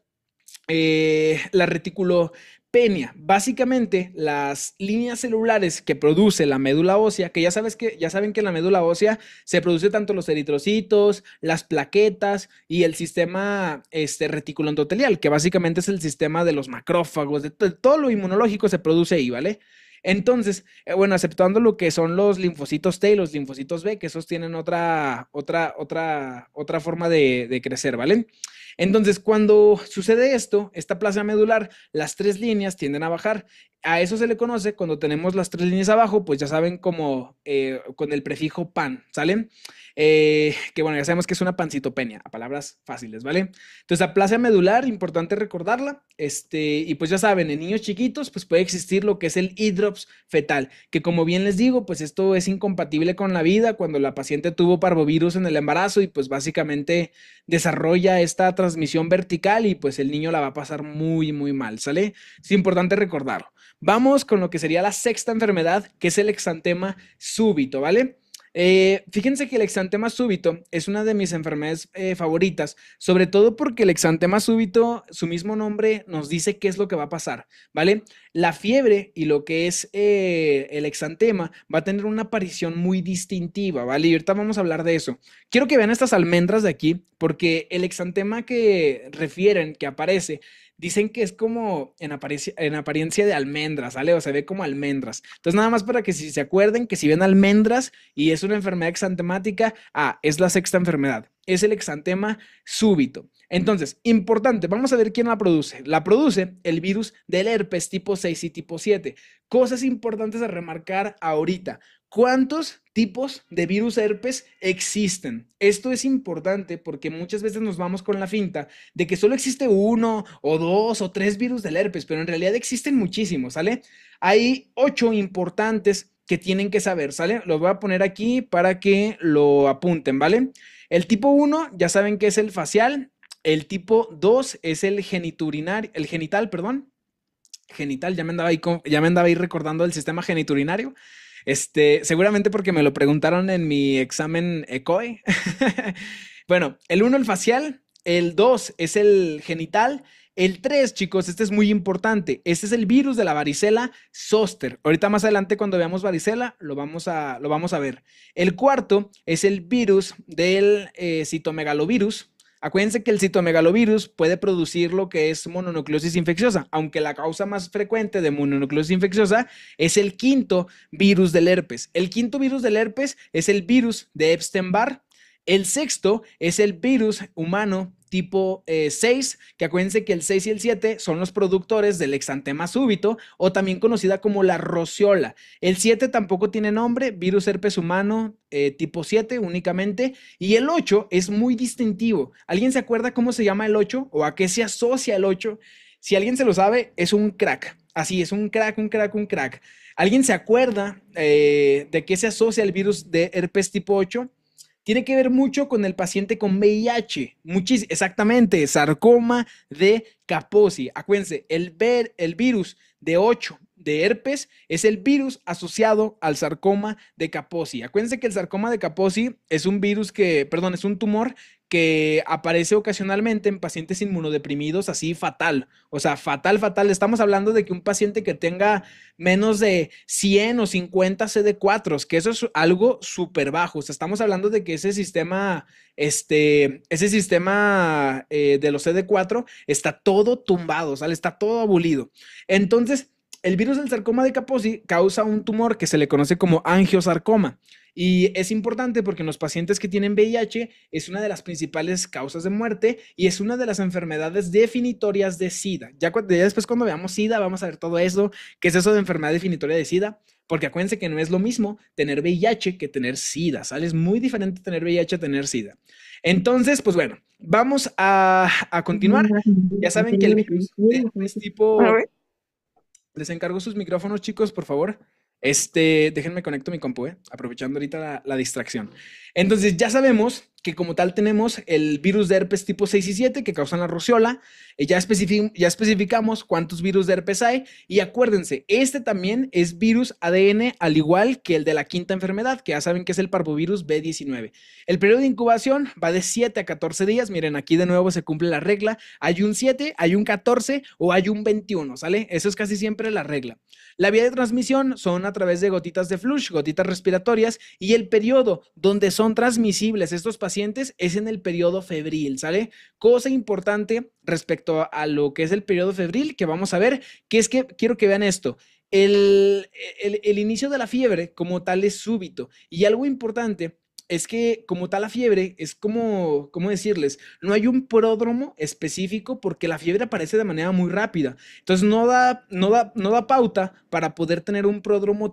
La reticulopenia, básicamente las líneas celulares que produce la médula ósea, que ya saben que en la médula ósea se produce tanto los eritrocitos, las plaquetas y el sistema retículo endotelial, que básicamente es el sistema de los macrófagos, de todo lo inmunológico se produce ahí, ¿vale? Entonces, bueno, aceptando lo que son los linfocitos T y los linfocitos B, que esos tienen otra forma de crecer, ¿vale? Entonces, cuando sucede esto, esta plasia medular, las tres líneas tienden a bajar. A eso se le conoce cuando tenemos las tres líneas abajo, pues ya saben como con el prefijo pan, ¿sale? Que bueno, ya sabemos que es una pancitopenia, a palabras fáciles, ¿vale? Entonces, la plasia medular, importante recordarla, y pues ya saben, en niños chiquitos, pues puede existir lo que es el hidrops fetal, que como bien les digo, pues esto es incompatible con la vida cuando la paciente tuvo parvovirus en el embarazo y pues básicamente desarrolla esta transmisión vertical y pues el niño la va a pasar muy, muy mal, ¿sale? Es importante recordarlo. Vamos con lo que sería la sexta enfermedad, que es el exantema súbito, ¿vale? Fíjense que el exantema súbito es una de mis enfermedades favoritas, sobre todo porque el exantema súbito, su mismo nombre nos dice qué es lo que va a pasar, ¿vale? La fiebre y lo que es el exantema va a tener una aparición muy distintiva, ¿vale? Y ahorita vamos a hablar de eso. Quiero que vean estas almendras de aquí, porque el exantema que refieren, que aparece, dicen que es como en apariencia de almendras, ¿sale? O se ve como almendras. Entonces, nada más para que si se acuerden que si ven almendras y es una enfermedad exantemática, es la sexta enfermedad. Es el exantema súbito. Entonces, importante, vamos a ver quién la produce. La produce el virus del herpes tipo 6 y tipo 7. Cosas importantes a remarcar ahorita. ¿Cuántos tipos de virus herpes existen? Esto es importante porque muchas veces nos vamos con la finta de que solo existe uno o dos o tres virus del herpes, pero en realidad existen muchísimos, ¿sale? Hay 8 importantes que tienen que saber, ¿sale? Los voy a poner aquí para que lo apunten, ¿vale? El tipo 1, ya saben que es el facial. El tipo 2 es el genital, perdón. Genital, ya me andaba ahí recordando el sistema geniturinario. Seguramente porque me lo preguntaron en mi examen ECOE. Bueno, el 1 el facial, el 2 es el genital, el 3, chicos, este es muy importante. Este es el virus de la varicela zoster. Ahorita más adelante cuando veamos varicela lo vamos a ver. El cuarto es el virus del citomegalovirus. Acuérdense que el citomegalovirus puede producir lo que es mononucleosis infecciosa, aunque la causa más frecuente de mononucleosis infecciosa es el quinto virus del herpes. El quinto virus del herpes es el virus de Epstein-Barr. El sexto es el virus humano tipo 6, que acuérdense que el 6 y el 7 son los productores del exantema súbito o también conocida como la rociola. El 7 tampoco tiene nombre, virus herpes humano tipo 7 únicamente. Y el 8 es muy distintivo. ¿Alguien se acuerda cómo se llama el 8 o a qué se asocia el 8? Si alguien se lo sabe, es un crack. Así es, un crack, un crack, un crack. ¿Alguien se acuerda de qué se asocia el virus de herpes tipo 8? Tiene que ver mucho con el paciente con VIH. Exactamente, sarcoma de Kaposi. Acuérdense, el virus de 8 de herpes es el virus asociado al sarcoma de Kaposi. Acuérdense que el sarcoma de Kaposi es un es un tumor que aparece ocasionalmente en pacientes inmunodeprimidos así fatal. O sea, fatal, fatal. Estamos hablando de que un paciente que tenga menos de 100 o 50 CD4, que eso es algo súper bajo. O sea, estamos hablando de que ese sistema de los CD4 está todo tumbado, ¿sale? Está todo abolido. Entonces, el virus del sarcoma de Kaposi causa un tumor que se le conoce como angiosarcoma. Y es importante porque en los pacientes que tienen VIH es una de las principales causas de muerte y es una de las enfermedades definitorias de SIDA. Ya después cuando veamos SIDA vamos a ver todo eso, qué es eso de enfermedad definitoria de SIDA. porque acuérdense que no es lo mismo tener VIH que tener SIDA, ¿sale? Es muy diferente tener VIH a tener SIDA. Entonces, pues bueno, vamos a continuar. Ya saben que el virus de herpes A tipo... ver. Les encargo sus micrófonos, chicos, por favor. Déjenme conecto mi compu, aprovechando ahorita la distracción. Entonces, ya sabemos que como tal tenemos el virus de herpes tipo 6 y 7 que causan la rociola. Ya especificamos cuántos virus de herpes hay. Y acuérdense, este también es virus ADN, al igual que el de la quinta enfermedad, que ya saben que es el parvovirus B19. El periodo de incubación va de 7 a 14 días. Miren, aquí de nuevo se cumple la regla. Hay un 7, hay un 14 o hay un 21, ¿sale? Eso es casi siempre la regla. La vía de transmisión son a través de gotitas de flush, gotitas respiratorias, y el periodo donde son transmisibles estos pacientes es en el periodo febril, ¿sale? Cosa importante respecto a lo que es el periodo febril que vamos a ver, que es que quiero que vean esto. El inicio de la fiebre como tal es súbito, y algo importante es que como tal la fiebre es como, ¿cómo decirles? No hay un pródromo específico porque la fiebre aparece de manera muy rápida. Entonces no da pauta para poder tener un pródromo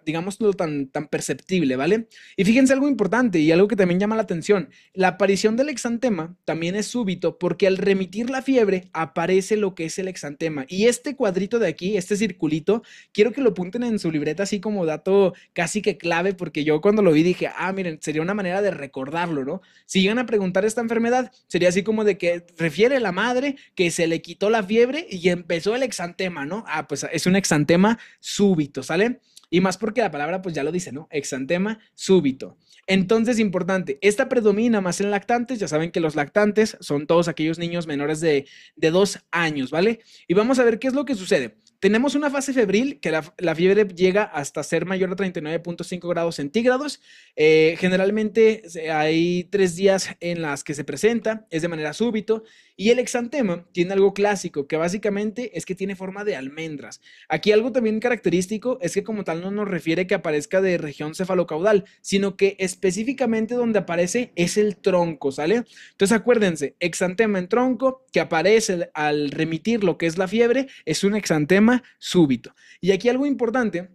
digámoslo, tan perceptible, ¿vale? Y fíjense algo importante y algo que también llama la atención. La aparición del exantema también es súbito porque al remitir la fiebre aparece lo que es el exantema. Y este cuadrito de aquí, este circulito, quiero que lo apunten en su libreta así como dato casi que clave, porque yo cuando lo vi dije, miren, sería una manera de recordarlo, ¿no? Si llegan a preguntar esta enfermedad, sería así como de que refiere la madre que se le quitó la fiebre y empezó el exantema, ¿no? Pues es un exantema súbito, ¿sale? Y más porque la palabra pues ya lo dice, ¿no? Exantema súbito. Entonces, importante, esta predomina más en lactantes, ya saben que los lactantes son todos aquellos niños menores de 2 años, ¿vale? Y vamos a ver qué es lo que sucede. Tenemos una fase febril que la fiebre llega hasta ser mayor a 39.5 grados centígrados. Generalmente hay 3 días en las que se presenta, es de manera súbito. Y el exantema tiene algo clásico, que básicamente es que tiene forma de almendras. Aquí algo también característico es que como tal no nos refiere que aparezca de región cefalocaudal, sino que específicamente donde aparece es el tronco, ¿sale? Entonces acuérdense, exantema en tronco que aparece al remitir lo que es la fiebre, es un exantema súbito. Y aquí algo importante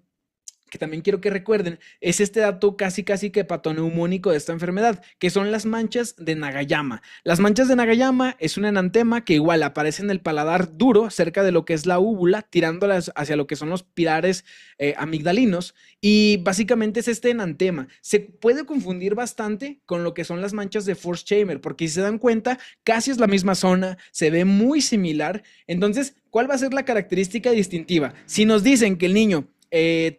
que también quiero que recuerden, es este dato casi que patoneumónico de esta enfermedad, que son las manchas de Nagayama. Las manchas de Nagayama es un enantema que igual aparece en el paladar duro, cerca de lo que es la úvula, tirándolas hacia lo que son los pilares amigdalinos, y básicamente es este enantema. Se puede confundir bastante con lo que son las manchas de Forchheimer, porque si se dan cuenta, casi es la misma zona, se ve muy similar. Entonces, ¿cuál va a ser la característica distintiva? Si nos dicen que el niño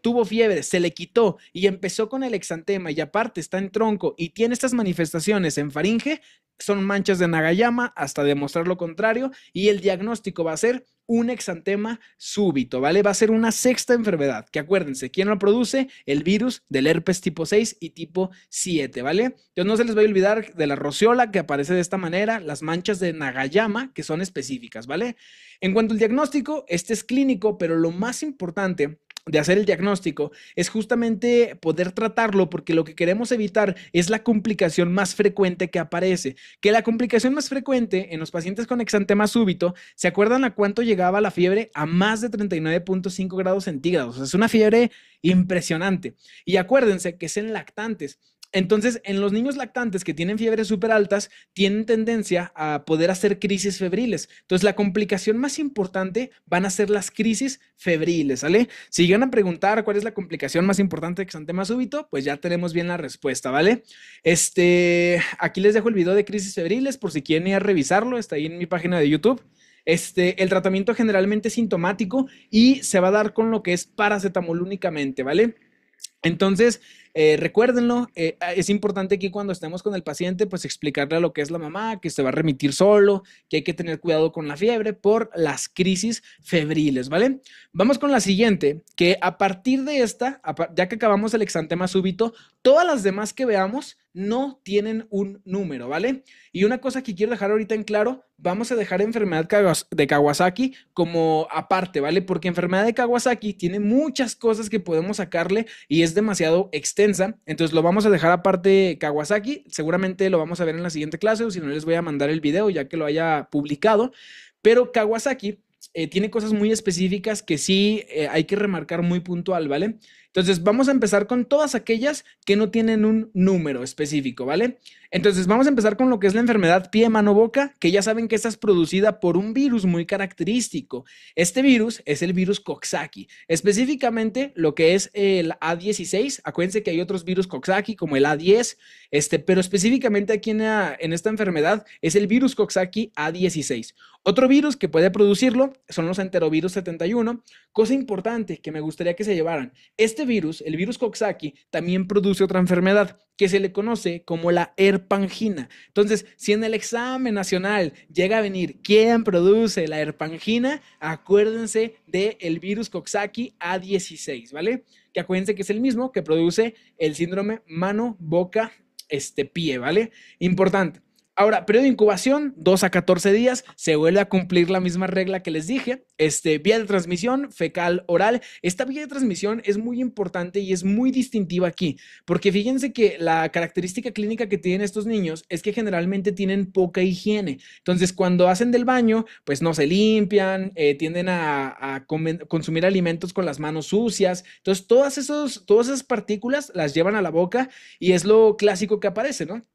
tuvo fiebre, se le quitó y empezó con el exantema y aparte está en tronco y tiene estas manifestaciones en faringe, son manchas de Nagayama hasta demostrar lo contrario, y el diagnóstico va a ser un exantema súbito, ¿vale? Va a ser una sexta enfermedad, que acuérdense, ¿quién lo produce? El virus del herpes tipo 6 y tipo 7, ¿vale? Entonces no se les va a olvidar de la rociola que aparece de esta manera, las manchas de Nagayama que son específicas, ¿vale? En cuanto al diagnóstico, este es clínico, pero lo más importante de hacer el diagnóstico es justamente poder tratarlo, porque lo que queremos evitar es la complicación más frecuente que aparece, que la complicación más frecuente en los pacientes con exantema súbito, ¿se acuerdan a cuánto llegaba la fiebre? A más de 39.5 grados centígrados, o sea, es una fiebre impresionante, y acuérdense que es en lactantes. Entonces, en los niños lactantes que tienen fiebres súper altas, tienen tendencia a poder hacer crisis febriles. Entonces, la complicación más importante van a ser las crisis febriles, ¿vale? Si llegan a preguntar cuál es la complicación más importante de exantema súbito, pues ya tenemos bien la respuesta, ¿vale? Aquí les dejo el video de crisis febriles por si quieren ir a revisarlo, está ahí en mi página de YouTube. El tratamiento generalmente es sintomático y se va a dar con lo que es paracetamol únicamente, ¿vale? Entonces, recuérdenlo, es importante aquí cuando estemos con el paciente, pues explicarle a lo que es la mamá, que se va a remitir solo, que hay que tener cuidado con la fiebre por las crisis febriles, ¿vale? Vamos con la siguiente, que a partir de esta, ya que acabamos el exantema súbito, todas las demás que veamos no tienen un número, ¿vale? Y una cosa que quiero dejar ahorita en claro, vamos a dejar enfermedad de Kawasaki como aparte, ¿vale? Porque enfermedad de Kawasaki tiene muchas cosas que podemos sacarle y es demasiado extensa, entonces lo vamos a dejar aparte Kawasaki, seguramente lo vamos a ver en la siguiente clase o si no les voy a mandar el video ya que lo haya publicado, pero Kawasaki tiene cosas muy específicas que sí hay que remarcar muy puntual, ¿vale? Entonces, vamos a empezar con todas aquellas que no tienen un número específico, ¿vale? Entonces, vamos a empezar con lo que es la enfermedad pie, mano, boca, que ya saben que esta es producida por un virus muy característico. Este virus es el virus Coxsackie, específicamente lo que es el A16. Acuérdense que hay otros virus Coxsackie como el A10, pero específicamente aquí en esta enfermedad es el virus Coxsackie A16. Otro virus que puede producirlo son los enterovirus 71. Cosa importante que me gustaría que se llevaran. Este virus, el virus Coxsackie, también produce otra enfermedad que se le conoce como la herpangina. Entonces, si en el examen nacional llega a venir quién produce la herpangina, acuérdense del virus Coxsackie A16, ¿vale? Que acuérdense que es el mismo que produce el síndrome mano, boca, pie, ¿vale? Importante. Ahora, periodo de incubación, 2 a 14 días, se vuelve a cumplir la misma regla que les dije. Vía de transmisión, fecal oral. Esta vía de transmisión es muy importante y es muy distintiva aquí, porque fíjense que la característica clínica que tienen estos niños es que generalmente tienen poca higiene. Entonces, cuando hacen del baño, pues no se limpian, tienden a consumir alimentos con las manos sucias. Entonces, todas esas partículas las llevan a la boca y es lo clásico que aparece, ¿no?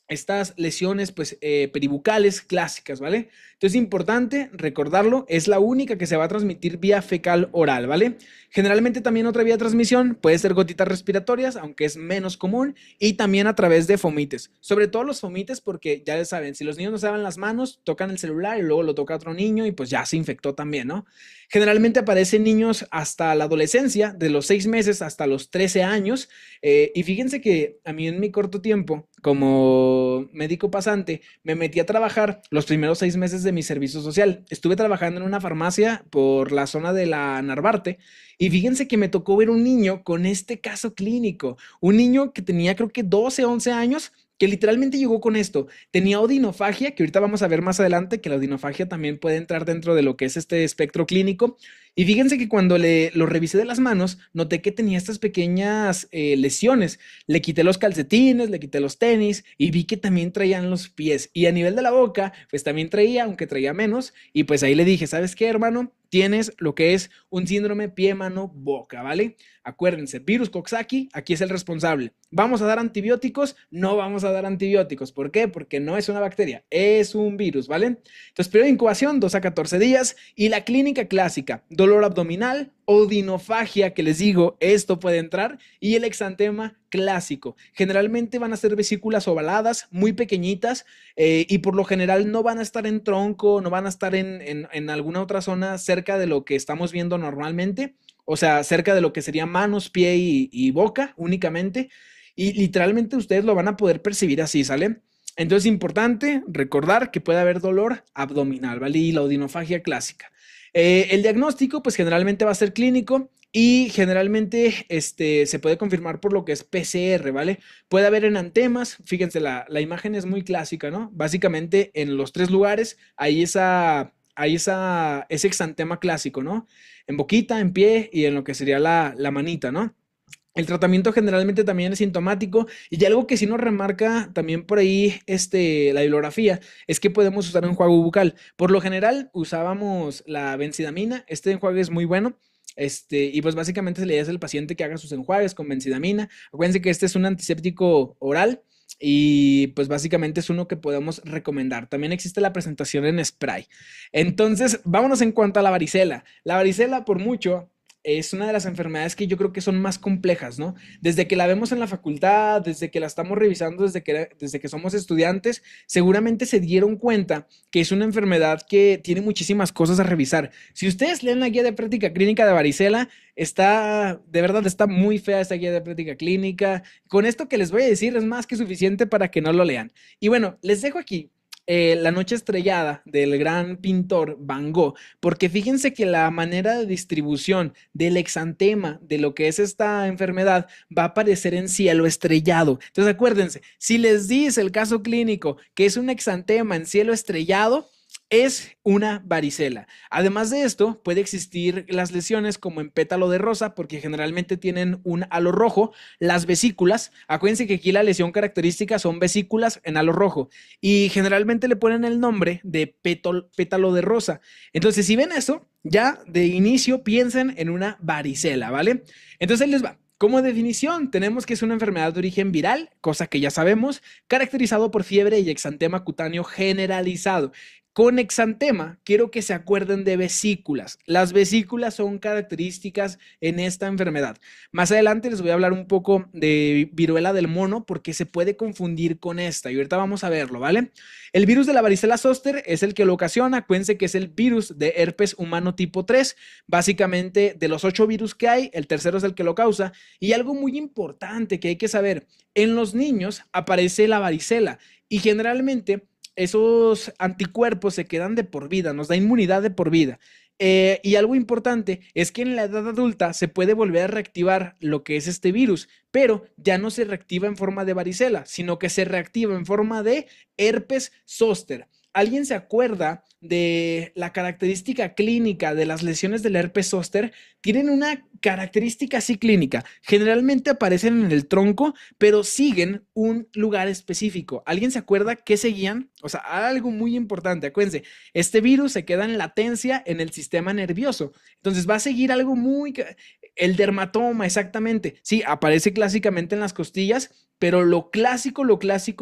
Estas lesiones pues peribucales clásicas, ¿vale? Entonces es importante recordarlo, es la única que se va a transmitir vía fecal oral, ¿vale? Generalmente también otra vía de transmisión puede ser gotitas respiratorias, aunque es menos común, y también a través de fomites, sobre todo los fomites porque ya saben, si los niños no se lavan las manos, tocan el celular y luego lo toca otro niño y pues ya se infectó también, ¿no? Generalmente aparecen niños hasta la adolescencia, de los 6 meses hasta los 13 años, y fíjense que a mí en mi corto tiempo, como médico pasante, me metí a trabajar los primeros 6 meses de mi servicio social. Estuve trabajando en una farmacia por la zona de la Narvarte y fíjense que me tocó ver un niño con este caso clínico, un niño que tenía creo que 12, 11 años, que literalmente llegó con esto. Tenía odinofagia, que ahorita vamos a ver más adelante, que la odinofagia también puede entrar dentro de lo que es este espectro clínico. Y fíjense que cuando lo revisé de las manos, noté que tenía estas pequeñas lesiones. Le quité los calcetines, le quité los tenis y vi que también traían los pies. Y a nivel de la boca, pues también traía, aunque traía menos. Y pues ahí le dije, ¿sabes qué, hermano? Tienes lo que es un síndrome pie, mano, boca, ¿vale? Acuérdense, virus Coxsackie, aquí es el responsable. ¿Vamos a dar antibióticos? No vamos a dar antibióticos. ¿Por qué? Porque no es una bacteria, es un virus, ¿vale? Entonces, periodo de incubación, 2 a 14 días. Y la clínica clásica, dolor abdominal, odinofagia, que les digo, esto puede entrar. Y el exantema clásico. Generalmente van a ser vesículas ovaladas, muy pequeñitas, y por lo general no van a estar en tronco, no van a estar en alguna otra zona cerca de lo que estamos viendo normalmente. O sea, cerca de lo que sería manos, pie y boca únicamente. Y literalmente ustedes lo van a poder percibir así, ¿sale? Entonces es importante recordar que puede haber dolor abdominal, ¿vale? Y la odinofagia clásica. El diagnóstico, pues generalmente va a ser clínico y generalmente se puede confirmar por lo que es PCR, ¿vale? Puede haber enantemas, fíjense, la imagen es muy clásica, ¿no? Básicamente en los 3 lugares hay ese exantema clásico, ¿no? En boquita, en pie y en lo que sería la manita, ¿no? El tratamiento generalmente también es sintomático y algo que sí nos remarca también por ahí la bibliografía es que podemos usar enjuague bucal. Por lo general usábamos la benzidamina, este enjuague es muy bueno. Y pues básicamente se le dice al paciente que haga sus enjuagues con benzidamina. Acuérdense que este es un antiséptico oral y pues básicamente es uno que podemos recomendar. También existe la presentación en spray. Entonces, vámonos en cuanto a la varicela. La varicela por mucho es una de las enfermedades que yo creo que son más complejas, ¿no? Desde que la vemos en la facultad, desde que la estamos revisando, desde que somos estudiantes, seguramente se dieron cuenta que es una enfermedad que tiene muchísimas cosas a revisar. Si ustedes leen la guía de práctica clínica de varicela, de verdad, está muy fea esta guía de práctica clínica. Con esto que les voy a decir es más que suficiente para que no lo lean. Y bueno, les dejo aquí La noche estrellada del gran pintor Van Gogh, porque fíjense que la manera de distribución del exantema de lo que es esta enfermedad va a aparecer en cielo estrellado. Entonces acuérdense, si les dice el caso clínico que es un exantema en cielo estrellado, es una varicela. Además de esto, puede existir las lesiones como en pétalo de rosa, porque generalmente tienen un halo rojo. Las vesículas, acuérdense que aquí la lesión característica son vesículas en halo rojo, y generalmente le ponen el nombre de pétalo de rosa. Entonces, si ven eso, ya de inicio piensen en una varicela, ¿vale? Entonces, ahí les va. Como definición, tenemos que es una enfermedad de origen viral, cosa que ya sabemos, caracterizado por fiebre y exantema cutáneo generalizado. Con exantema, quiero que se acuerden de vesículas. Las vesículas son características en esta enfermedad. Más adelante les voy a hablar un poco de viruela del mono porque se puede confundir con esta y ahorita vamos a verlo, ¿vale? El virus de la varicela zóster es el que lo ocasiona. Acuérdense que es el virus de herpes humano tipo 3. Básicamente, de los 8 virus que hay, el tercero es el que lo causa. Y algo muy importante que hay que saber, en los niños aparece la varicela y generalmente esos anticuerpos se quedan de por vida, nos da inmunidad de por vida. Y algo importante es que en la edad adulta se puede volver a reactivar lo que es este virus, pero ya no se reactiva en forma de varicela, sino que se reactiva en forma de herpes zóster. ¿Alguien se acuerda de la característica clínica de las lesiones del herpes zóster? Tienen una característica así clínica. Generalmente aparecen en el tronco, pero siguen un lugar específico. ¿Alguien se acuerda qué seguían? O sea, algo muy importante. Acuérdense, este virus se queda en latencia en el sistema nervioso. Entonces va a seguir algo muy... El dermatoma, exactamente. Sí, aparece clásicamente en las costillas, pero lo clásico,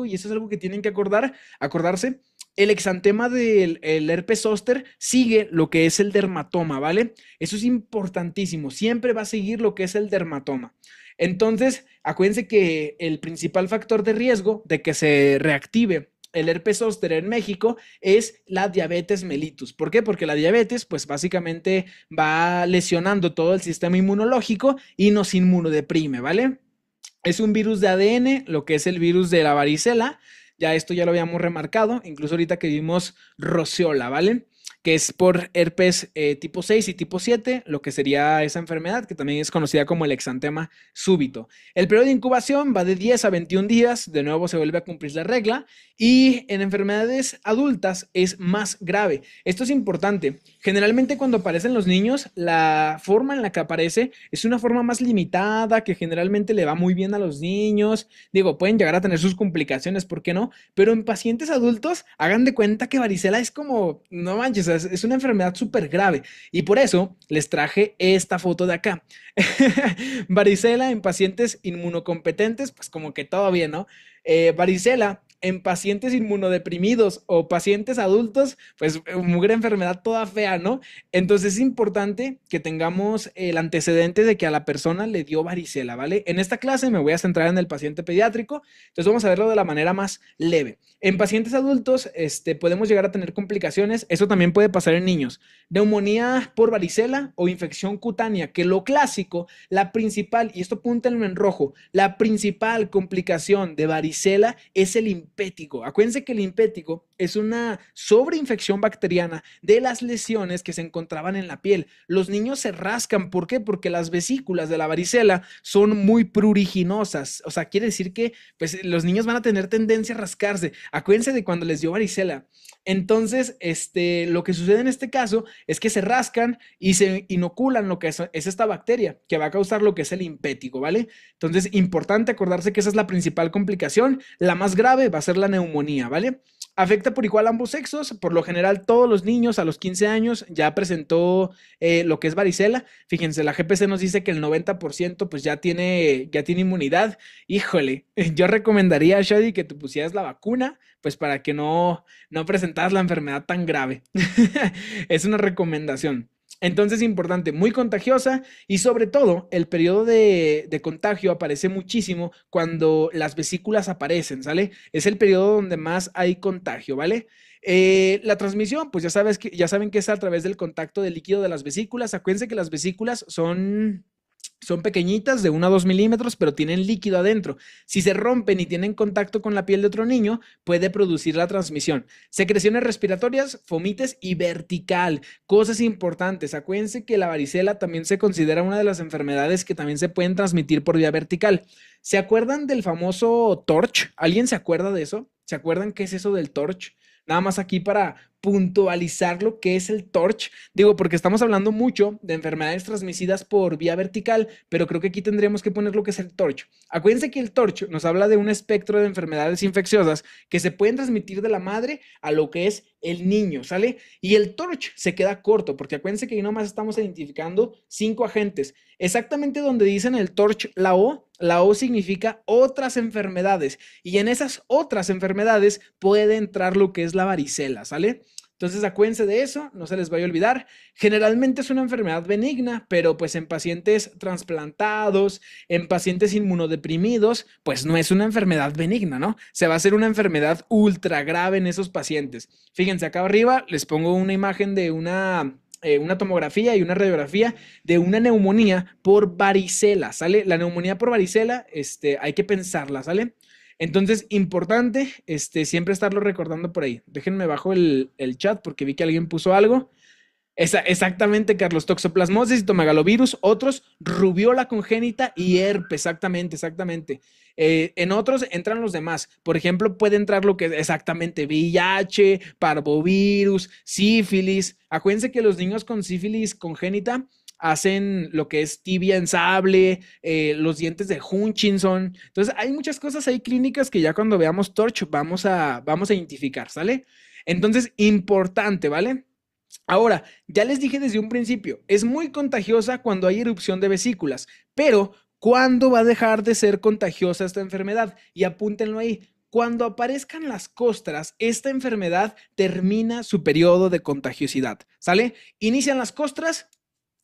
y eso es algo que tienen que acordarse, el exantema del el herpes zóster sigue lo que es el dermatoma, ¿vale? Eso es importantísimo, siempre va a seguir lo que es el dermatoma. Entonces, acuérdense que el principal factor de riesgo de que se reactive el herpes zóster en México es la diabetes mellitus. ¿Por qué? Porque la diabetes, pues básicamente va lesionando todo el sistema inmunológico y nos inmunodeprime, ¿vale? Es un virus de ADN, lo que es el virus de la varicela. Ya esto ya lo habíamos remarcado, incluso ahorita que vimos roceola, ¿vale? Que es por herpes tipo 6 y tipo 7, lo que sería esa enfermedad, que también es conocida como el exantema súbito. El periodo de incubación va de 10 a 21 días, de nuevo se vuelve a cumplir la regla, y en enfermedades adultas es más grave. Esto es importante. Generalmente cuando aparecen los niños, la forma en la que aparece es una forma más limitada, que generalmente le va muy bien a los niños. Digo, pueden llegar a tener sus complicaciones, ¿por qué no? Pero en pacientes adultos, hagan de cuenta que varicela es como, no manches, es una enfermedad súper grave. Y por eso les traje esta foto de acá. Varicela en pacientes inmunocompetentes, pues como que todo bien, ¿no? Varicela en pacientes inmunodeprimidos o pacientes adultos, pues mugre enfermedad toda fea, ¿no? Entonces es importante que tengamos el antecedente de que a la persona le dio varicela, ¿vale? En esta clase me voy a centrar en el paciente pediátrico, entonces vamos a verlo de la manera más leve. En pacientes adultos, podemos llegar a tener complicaciones, eso también puede pasar en niños. Neumonía por varicela o infección cutánea, que lo clásico, la principal, y esto púntenlo en rojo, la principal complicación de varicela es el limpético. Acuérdense que el limpético es una sobreinfección bacteriana de las lesiones que se encontraban en la piel. Los niños se rascan, ¿por qué? Porque las vesículas de la varicela son muy pruriginosas, o sea, quiere decir que pues, los niños van a tener tendencia a rascarse. Acuérdense de cuando les dio varicela. Entonces, lo que sucede en este caso es que se rascan y se inoculan lo que es esta bacteria que va a causar lo que es el limpético, ¿vale? Entonces, importante acordarse que esa es la principal complicación. La más grave va a ser la neumonía, ¿vale? Afecta por igual a ambos sexos. Por lo general, todos los niños a los 15 años ya presentó lo que es varicela. Fíjense, la GPC nos dice que el 90% pues ya tiene inmunidad. Híjole, yo recomendaría, Shadi, que te pusieras la vacuna, pues para que no presentaras la enfermedad tan grave. Es una recomendación. Entonces, importante, muy contagiosa y sobre todo el periodo de contagio aparece muchísimo cuando las vesículas aparecen, ¿sale? Es el periodo donde más hay contagio, ¿vale? La transmisión, pues ya saben que es a través del contacto del líquido de las vesículas. Acuérdense que las vesículas son pequeñitas, de 1 a 2 milímetros, pero tienen líquido adentro. Si se rompen y tienen contacto con la piel de otro niño, puede producir la transmisión. Secreciones respiratorias, fomites y vertical. Cosas importantes. Acuérdense que la varicela también se considera una de las enfermedades que también se pueden transmitir por vía vertical. ¿Se acuerdan del famoso TORCH? ¿Alguien se acuerda de eso? ¿Se acuerdan qué es eso del TORCH? Nada más aquí puntualizar lo que es el TORCH. Digo, porque estamos hablando mucho de enfermedades transmitidas por vía vertical, pero creo que aquí tendríamos que poner lo que es el TORCH. Acuérdense que el TORCH nos habla de un espectro de enfermedades infecciosas que se pueden transmitir de la madre a lo que es el niño, ¿sale? Y el TORCH se queda corto, porque acuérdense que ahí nomás estamos identificando 5 agentes. Exactamente donde dicen el TORCH la O significa otras enfermedades, y en esas otras enfermedades puede entrar lo que es la varicela, ¿sale? Entonces acuérdense de eso, no se les vaya a olvidar. Generalmente es una enfermedad benigna, pero pues en pacientes trasplantados, en pacientes inmunodeprimidos, pues no es una enfermedad benigna, ¿no? Se va a hacer una enfermedad ultra grave en esos pacientes. Fíjense, acá arriba les pongo una imagen de una tomografía y una radiografía de una neumonía por varicela, ¿sale? La neumonía por varicela, hay que pensarla, ¿sale? Entonces, importante, siempre estarlo recordando por ahí. Déjenme bajo el chat porque vi que alguien puso algo. Exactamente, Carlos. Toxoplasmosis, citomegalovirus, otros, rubiola congénita y herpes. Exactamente, exactamente. En otros entran los demás. Por ejemplo, puede entrar lo que es exactamente VIH, parvovirus, sífilis. Acuérdense que los niños con sífilis congénita hacen lo que es tibia en sable, los dientes de Hutchinson. Entonces, hay muchas cosas ahí clínicas que ya cuando veamos TORCH vamos a identificar, ¿sale? Entonces, importante, ¿vale? Ahora, ya les dije desde un principio, es muy contagiosa cuando hay erupción de vesículas, pero ¿cuándo va a dejar de ser contagiosa esta enfermedad? Y apúntenlo ahí. Cuando aparezcan las costras, esta enfermedad termina su periodo de contagiosidad, ¿sale? Inician las costras,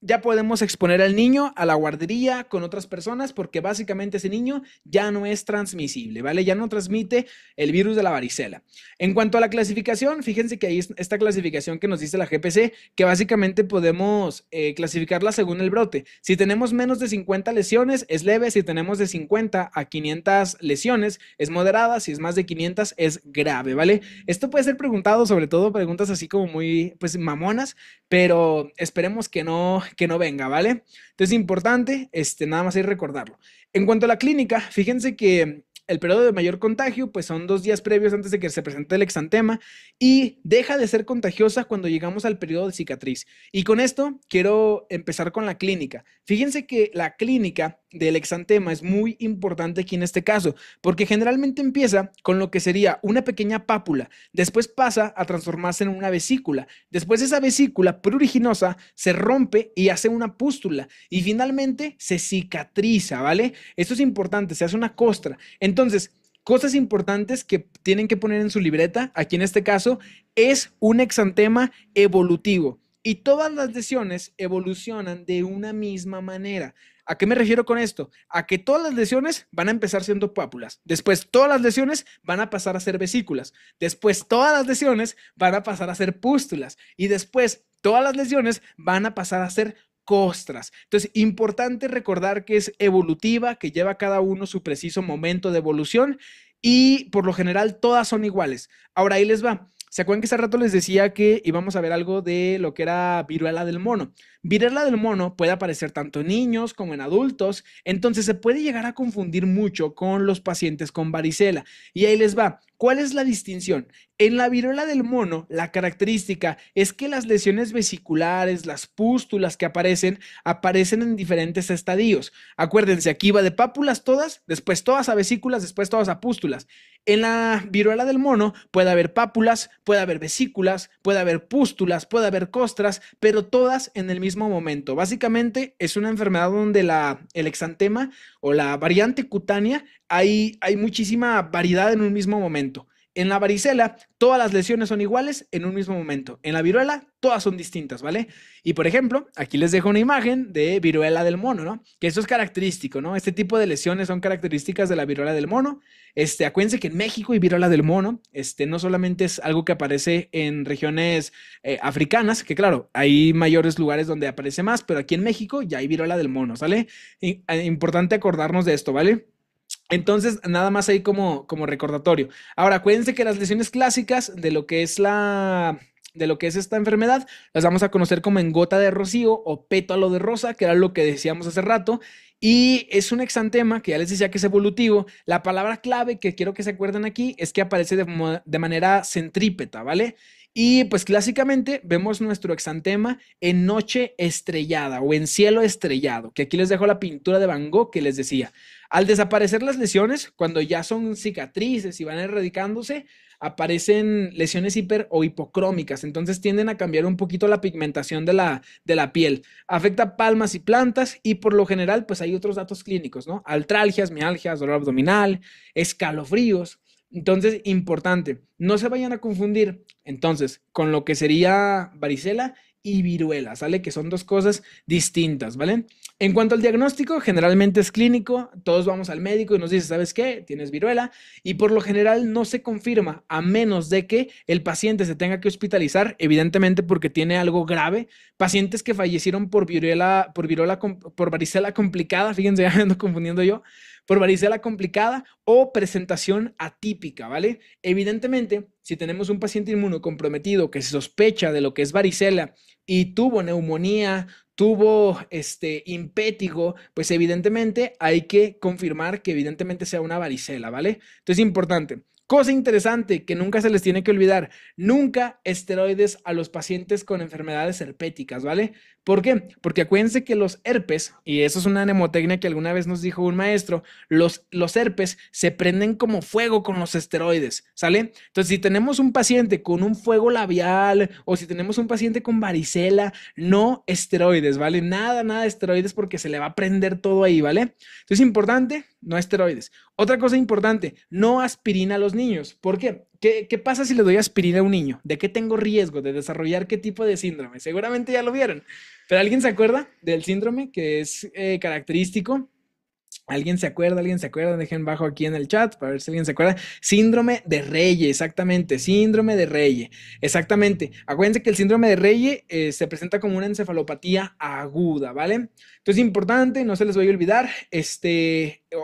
ya podemos exponer al niño a la guardería con otras personas porque básicamente ese niño ya no es transmisible, ¿vale? Ya no transmite el virus de la varicela. En cuanto a la clasificación, fíjense que ahí esta clasificación que nos dice la GPC, que básicamente podemos clasificarla según el brote. Si tenemos menos de 50 lesiones, es leve. Si tenemos de 50 a 500 lesiones, es moderada. Si es más de 500, es grave, ¿vale? Esto puede ser preguntado, sobre todo preguntas así como muy, pues, mamonas, pero esperemos que no venga, ¿vale? Entonces, importante, nada más hay recordarlo. En cuanto a la clínica, fíjense que el periodo de mayor contagio, pues son 2 días previos antes de que se presente el exantema y deja de ser contagiosa cuando llegamos al periodo de cicatriz. Y con esto quiero empezar con la clínica. Fíjense que la clínica del exantema es muy importante aquí en este caso, porque generalmente empieza con lo que sería una pequeña pápula, después pasa a transformarse en una vesícula, después esa vesícula pruriginosa se rompe y hace una pústula y finalmente se cicatriza, ¿vale? Esto es importante, se hace una costra. Entonces, cosas importantes que tienen que poner en su libreta, aquí en este caso, es un exantema evolutivo. Y todas las lesiones evolucionan de una misma manera. ¿A qué me refiero con esto? A que todas las lesiones van a empezar siendo pápulas. Después todas las lesiones van a pasar a ser vesículas. Después todas las lesiones van a pasar a ser pústulas. Y después todas las lesiones van a pasar a ser costras. Entonces, importante recordar que es evolutiva, que lleva cada uno su preciso momento de evolución y por lo general todas son iguales. Ahora ahí les va. ¿Se acuerdan que hace rato les decía que íbamos a ver algo de lo que era viruela del mono? Viruela del mono puede aparecer tanto en niños como en adultos, entonces se puede llegar a confundir mucho con los pacientes con varicela. Y ahí les va. ¿Cuál es la distinción? En la viruela del mono, la característica es que las lesiones vesiculares, las pústulas que aparecen en diferentes estadios. Acuérdense, aquí va de pápulas todas, después todas a vesículas, después todas a pústulas. En la viruela del mono puede haber pápulas, puede haber vesículas, puede haber pústulas, puede haber costras, pero todas en el mismo momento. Básicamente es una enfermedad donde el exantema o la variante cutánea hay muchísima variedad en un mismo momento. En la varicela, todas las lesiones son iguales en un mismo momento. En la viruela, todas son distintas, ¿vale? Y por ejemplo, aquí les dejo una imagen de viruela del mono, ¿no? Que esto es característico, ¿no? Este tipo de lesiones son características de la viruela del mono. Acuérdense que en México hay viruela del mono. No solamente es algo que aparece en regiones africanas, que claro, hay mayores lugares donde aparece más, pero aquí en México ya hay viruela del mono, ¿sale? Importante acordarnos de esto, ¿vale? Entonces, nada más ahí como recordatorio. Ahora, acuérdense que las lesiones clásicas de lo que es esta enfermedad, las vamos a conocer como en gota de rocío o pétalo de rosa, que era lo que decíamos hace rato. Y es un exantema que ya les decía que es evolutivo. La palabra clave que quiero que se acuerden aquí es que aparece de manera centrípeta, ¿vale? Y pues clásicamente vemos nuestro exantema en noche estrellada o en cielo estrellado, que aquí les dejo la pintura de Van Gogh que les decía. Al desaparecer las lesiones, cuando ya son cicatrices y van erradicándose, aparecen lesiones hiper o hipocrómicas, entonces tienden a cambiar un poquito la pigmentación de la piel. Afecta palmas y plantas y por lo general pues hay otros datos clínicos, ¿no? Artralgias, mialgias, dolor abdominal, escalofríos. Entonces, importante, no se vayan a confundir entonces con lo que sería varicela y viruela, ¿sale? Que son dos cosas distintas, ¿vale? En cuanto al diagnóstico, generalmente es clínico, todos vamos al médico y nos dice, ¿sabes qué? Tienes viruela y por lo general no se confirma a menos de que el paciente se tenga que hospitalizar, evidentemente porque tiene algo grave. Pacientes que fallecieron por varicela complicada, fíjense, ya me ando confundiendo yo, por varicela complicada o presentación atípica, ¿vale? Evidentemente, si tenemos un paciente inmunocomprometido que se sospecha de lo que es varicela y tuvo neumonía, tuvo impétigo, pues evidentemente hay que confirmar que evidentemente sea una varicela, ¿vale? Entonces, importante. Cosa interesante que nunca se les tiene que olvidar, nunca esteroides a los pacientes con enfermedades herpéticas, ¿vale? ¿Por qué? Porque acuérdense que los herpes, y eso es una mnemotecnia que alguna vez nos dijo un maestro, los herpes se prenden como fuego con los esteroides, ¿sale? Entonces, si tenemos un paciente con un fuego labial o si tenemos un paciente con varicela, no esteroides, ¿vale? Nada, nada de esteroides porque se le va a prender todo ahí, ¿vale? Entonces, importante, no esteroides. Otra cosa importante, no aspirina a los niños. ¿Por qué? ¿Qué pasa si le doy aspirina a un niño? ¿De qué tengo riesgo de desarrollar qué tipo de síndrome? Seguramente ya lo vieron. ¿Pero alguien se acuerda del síndrome que es característico? ¿Alguien se acuerda? ¿Alguien se acuerda? Dejen bajo aquí en el chat para ver si alguien se acuerda. Síndrome de Reye, exactamente. Síndrome de Reye, exactamente. Acuérdense que el síndrome de Reye se presenta como una encefalopatía aguda, ¿vale? Entonces, importante, no se les vaya a olvidar.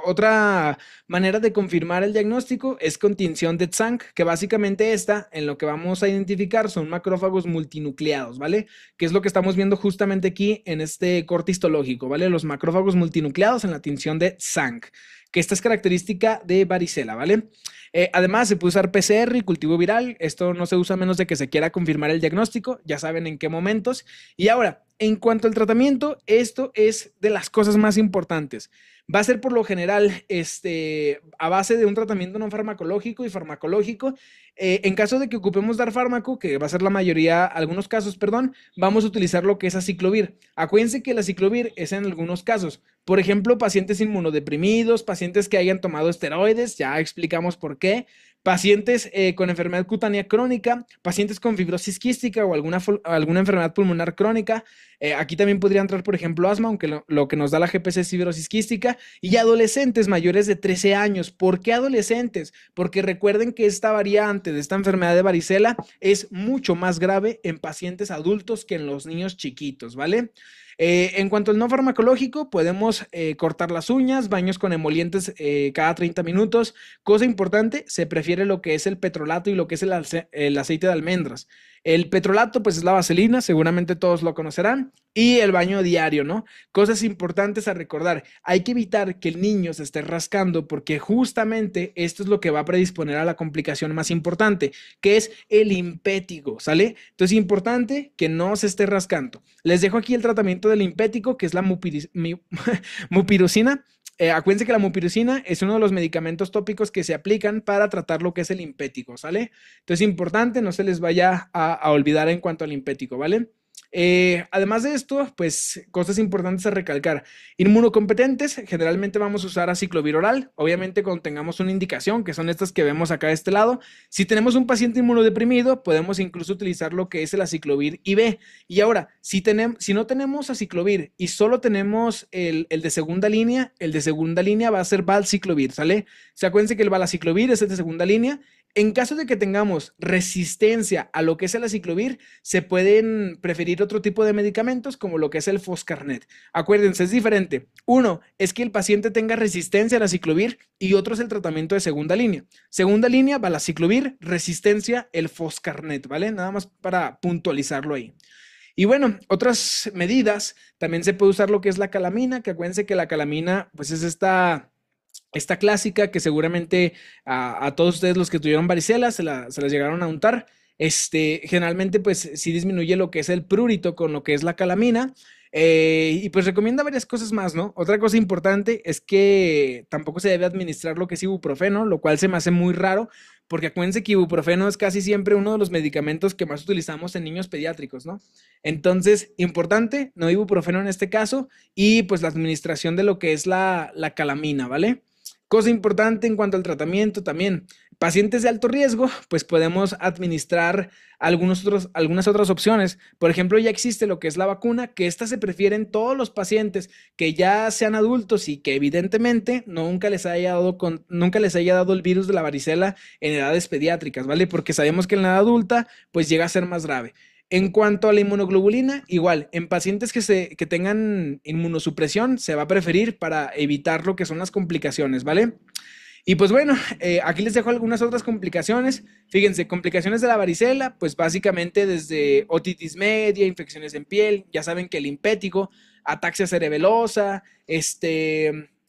Otra manera de confirmar el diagnóstico es con tinción de Tzanck, que básicamente en lo que vamos a identificar son macrófagos multinucleados, ¿vale? Que es lo que estamos viendo justamente aquí en este corte histológico, ¿vale? Los macrófagos multinucleados en la tinción de Tzanck, que esta es característica de varicela, ¿vale? Además, se puede usar PCR y cultivo viral. Esto no se usa a menos de que se quiera confirmar el diagnóstico. Ya saben en qué momentos. Y ahora, en cuanto al tratamiento, esto es de las cosas más importantes. Va a ser por lo general a base de un tratamiento no farmacológico y farmacológico. En caso de que ocupemos dar fármaco, que va a ser la mayoría, algunos casos, perdón, vamos a utilizar lo que es aciclovir. Acuérdense que el aciclovir es en algunos casos. Por ejemplo, pacientes inmunodeprimidos, pacientes que hayan tomado esteroides, ya explicamos por qué, pacientes con enfermedad cutánea crónica, pacientes con fibrosis quística o alguna enfermedad pulmonar crónica. Aquí también podría entrar, por ejemplo, asma, aunque lo que nos da la GPC es fibrosis quística, y adolescentes mayores de 13 años. ¿Por qué adolescentes? Porque recuerden que esta variante de esta enfermedad de varicela es mucho más grave en pacientes adultos que en los niños chiquitos, ¿vale? En cuanto al no farmacológico, podemos cortar las uñas, baños con emolientes cada 30 minutos. Cosa importante, se prefiere lo que es el petrolato y lo que es el aceite de almendras. El petrolato, pues es la vaselina, seguramente todos lo conocerán, y el baño diario, ¿no? Cosas importantes a recordar. Hay que evitar que el niño se esté rascando porque justamente esto es lo que va a predisponer a la complicación más importante, que es el impétigo, ¿sale? Entonces, importante que no se esté rascando. Les dejo aquí el tratamiento del impético, que es la mupirocina. Acuérdense que la mupirocina es uno de los medicamentos tópicos que se aplican para tratar lo que es el impético, ¿sale? Entonces, importante, no se les vaya a olvidar en cuanto al impético, ¿vale? Además de esto, pues cosas importantes a recalcar. Inmunocompetentes, generalmente vamos a usar aciclovir oral, obviamente cuando tengamos una indicación, que son estas que vemos acá de este lado. Si tenemos un paciente inmunodeprimido, podemos incluso utilizar lo que es el aciclovir IV. Y ahora, si no tenemos aciclovir y solo tenemos el de segunda línea, el de segunda línea va a ser valciclovir, ¿sale? Se acuérdense que el valaciclovir es el de segunda línea. En caso de que tengamos resistencia a lo que es el aciclovir, se pueden preferir otro tipo de medicamentos como lo que es el Foscarnet. Acuérdense, es diferente. Uno es que el paciente tenga resistencia al aciclovir y otro es el tratamiento de segunda línea. Segunda línea, valaciclovir, resistencia, el Foscarnet, ¿vale? Nada más para puntualizarlo ahí. Y bueno, otras medidas, también se puede usar lo que es la calamina, que acuérdense que la calamina, pues es esta clásica que seguramente a todos ustedes los que tuvieron varicela se las llegaron a untar. Generalmente pues sí disminuye lo que es el prurito con lo que es la calamina. Y pues recomienda varias cosas más, ¿no? Otra cosa importante es que tampoco se debe administrar lo que es ibuprofeno, lo cual se me hace muy raro, porque acuérdense que ibuprofeno es casi siempre uno de los medicamentos que más utilizamos en niños pediátricos, ¿no? Entonces, importante, no ibuprofeno en este caso, y pues la administración de lo que es la calamina, ¿vale? Cosa importante en cuanto al tratamiento también. Pacientes de alto riesgo, pues podemos administrar algunas otras opciones. Por ejemplo, ya existe lo que es la vacuna, que esta se prefiere en todos los pacientes que ya sean adultos y que evidentemente nunca les haya dado el virus de la varicela en edades pediátricas, ¿vale? Porque sabemos que en la edad adulta, pues llega a ser más grave. En cuanto a la inmunoglobulina, igual, en pacientes que tengan inmunosupresión, se va a preferir para evitar lo que son las complicaciones, ¿vale? Y pues bueno, aquí les dejo algunas otras complicaciones. Fíjense, complicaciones de la varicela, pues básicamente desde otitis media, infecciones en piel, ya saben que el impétigo, ataxia cerebelosa,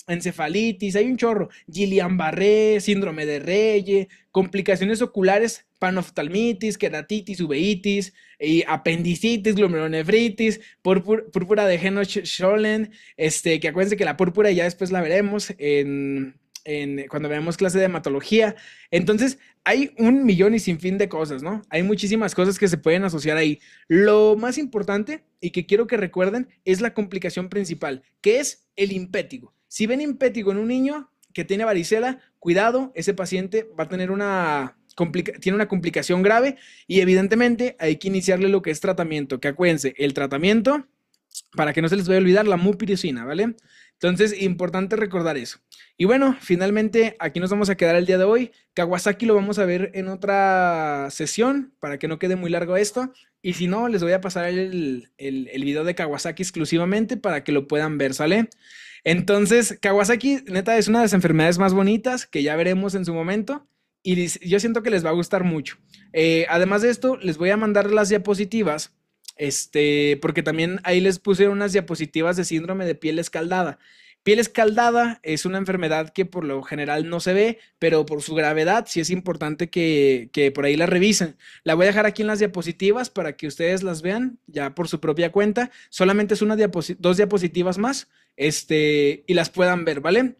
encefalitis, hay un chorro, Guillain-Barré, síndrome de Reye, complicaciones oculares, panoftalmitis, queratitis, uveitis, y apendicitis, glomerulonefritis, púrpura de Henoch-Schönlein, que acuérdense que la púrpura ya después la veremos cuando veamos clase de hematología. Entonces, hay un millón y sin fin de cosas, ¿no? Hay muchísimas cosas que se pueden asociar ahí. Lo más importante y que quiero que recuerden es la complicación principal, que es el impétigo. Si ven impétigo en un niño que tiene varicela, cuidado, ese paciente va a tener tiene una complicación grave y evidentemente hay que iniciarle lo que es tratamiento, que acuérdense, el tratamiento, para que no se les vaya a olvidar, la mupirocina, ¿vale? Entonces, importante recordar eso. Y bueno, finalmente aquí nos vamos a quedar el día de hoy. Kawasaki lo vamos a ver en otra sesión para que no quede muy largo esto. Y si no, les voy a pasar el video de Kawasaki exclusivamente para que lo puedan ver, ¿sale? Entonces, Kawasaki, neta, es una de las enfermedades más bonitas que ya veremos en su momento. Y yo siento que les va a gustar mucho. Además de esto, les voy a mandar las diapositivas porque también ahí les puse unas diapositivas de síndrome de piel escaldada. Piel escaldada es una enfermedad que por lo general no se ve, pero por su gravedad sí es importante que por ahí la revisen. La voy a dejar aquí en las diapositivas para que ustedes las vean ya por su propia cuenta. Solamente es dos diapositivas más, y las puedan ver, ¿vale?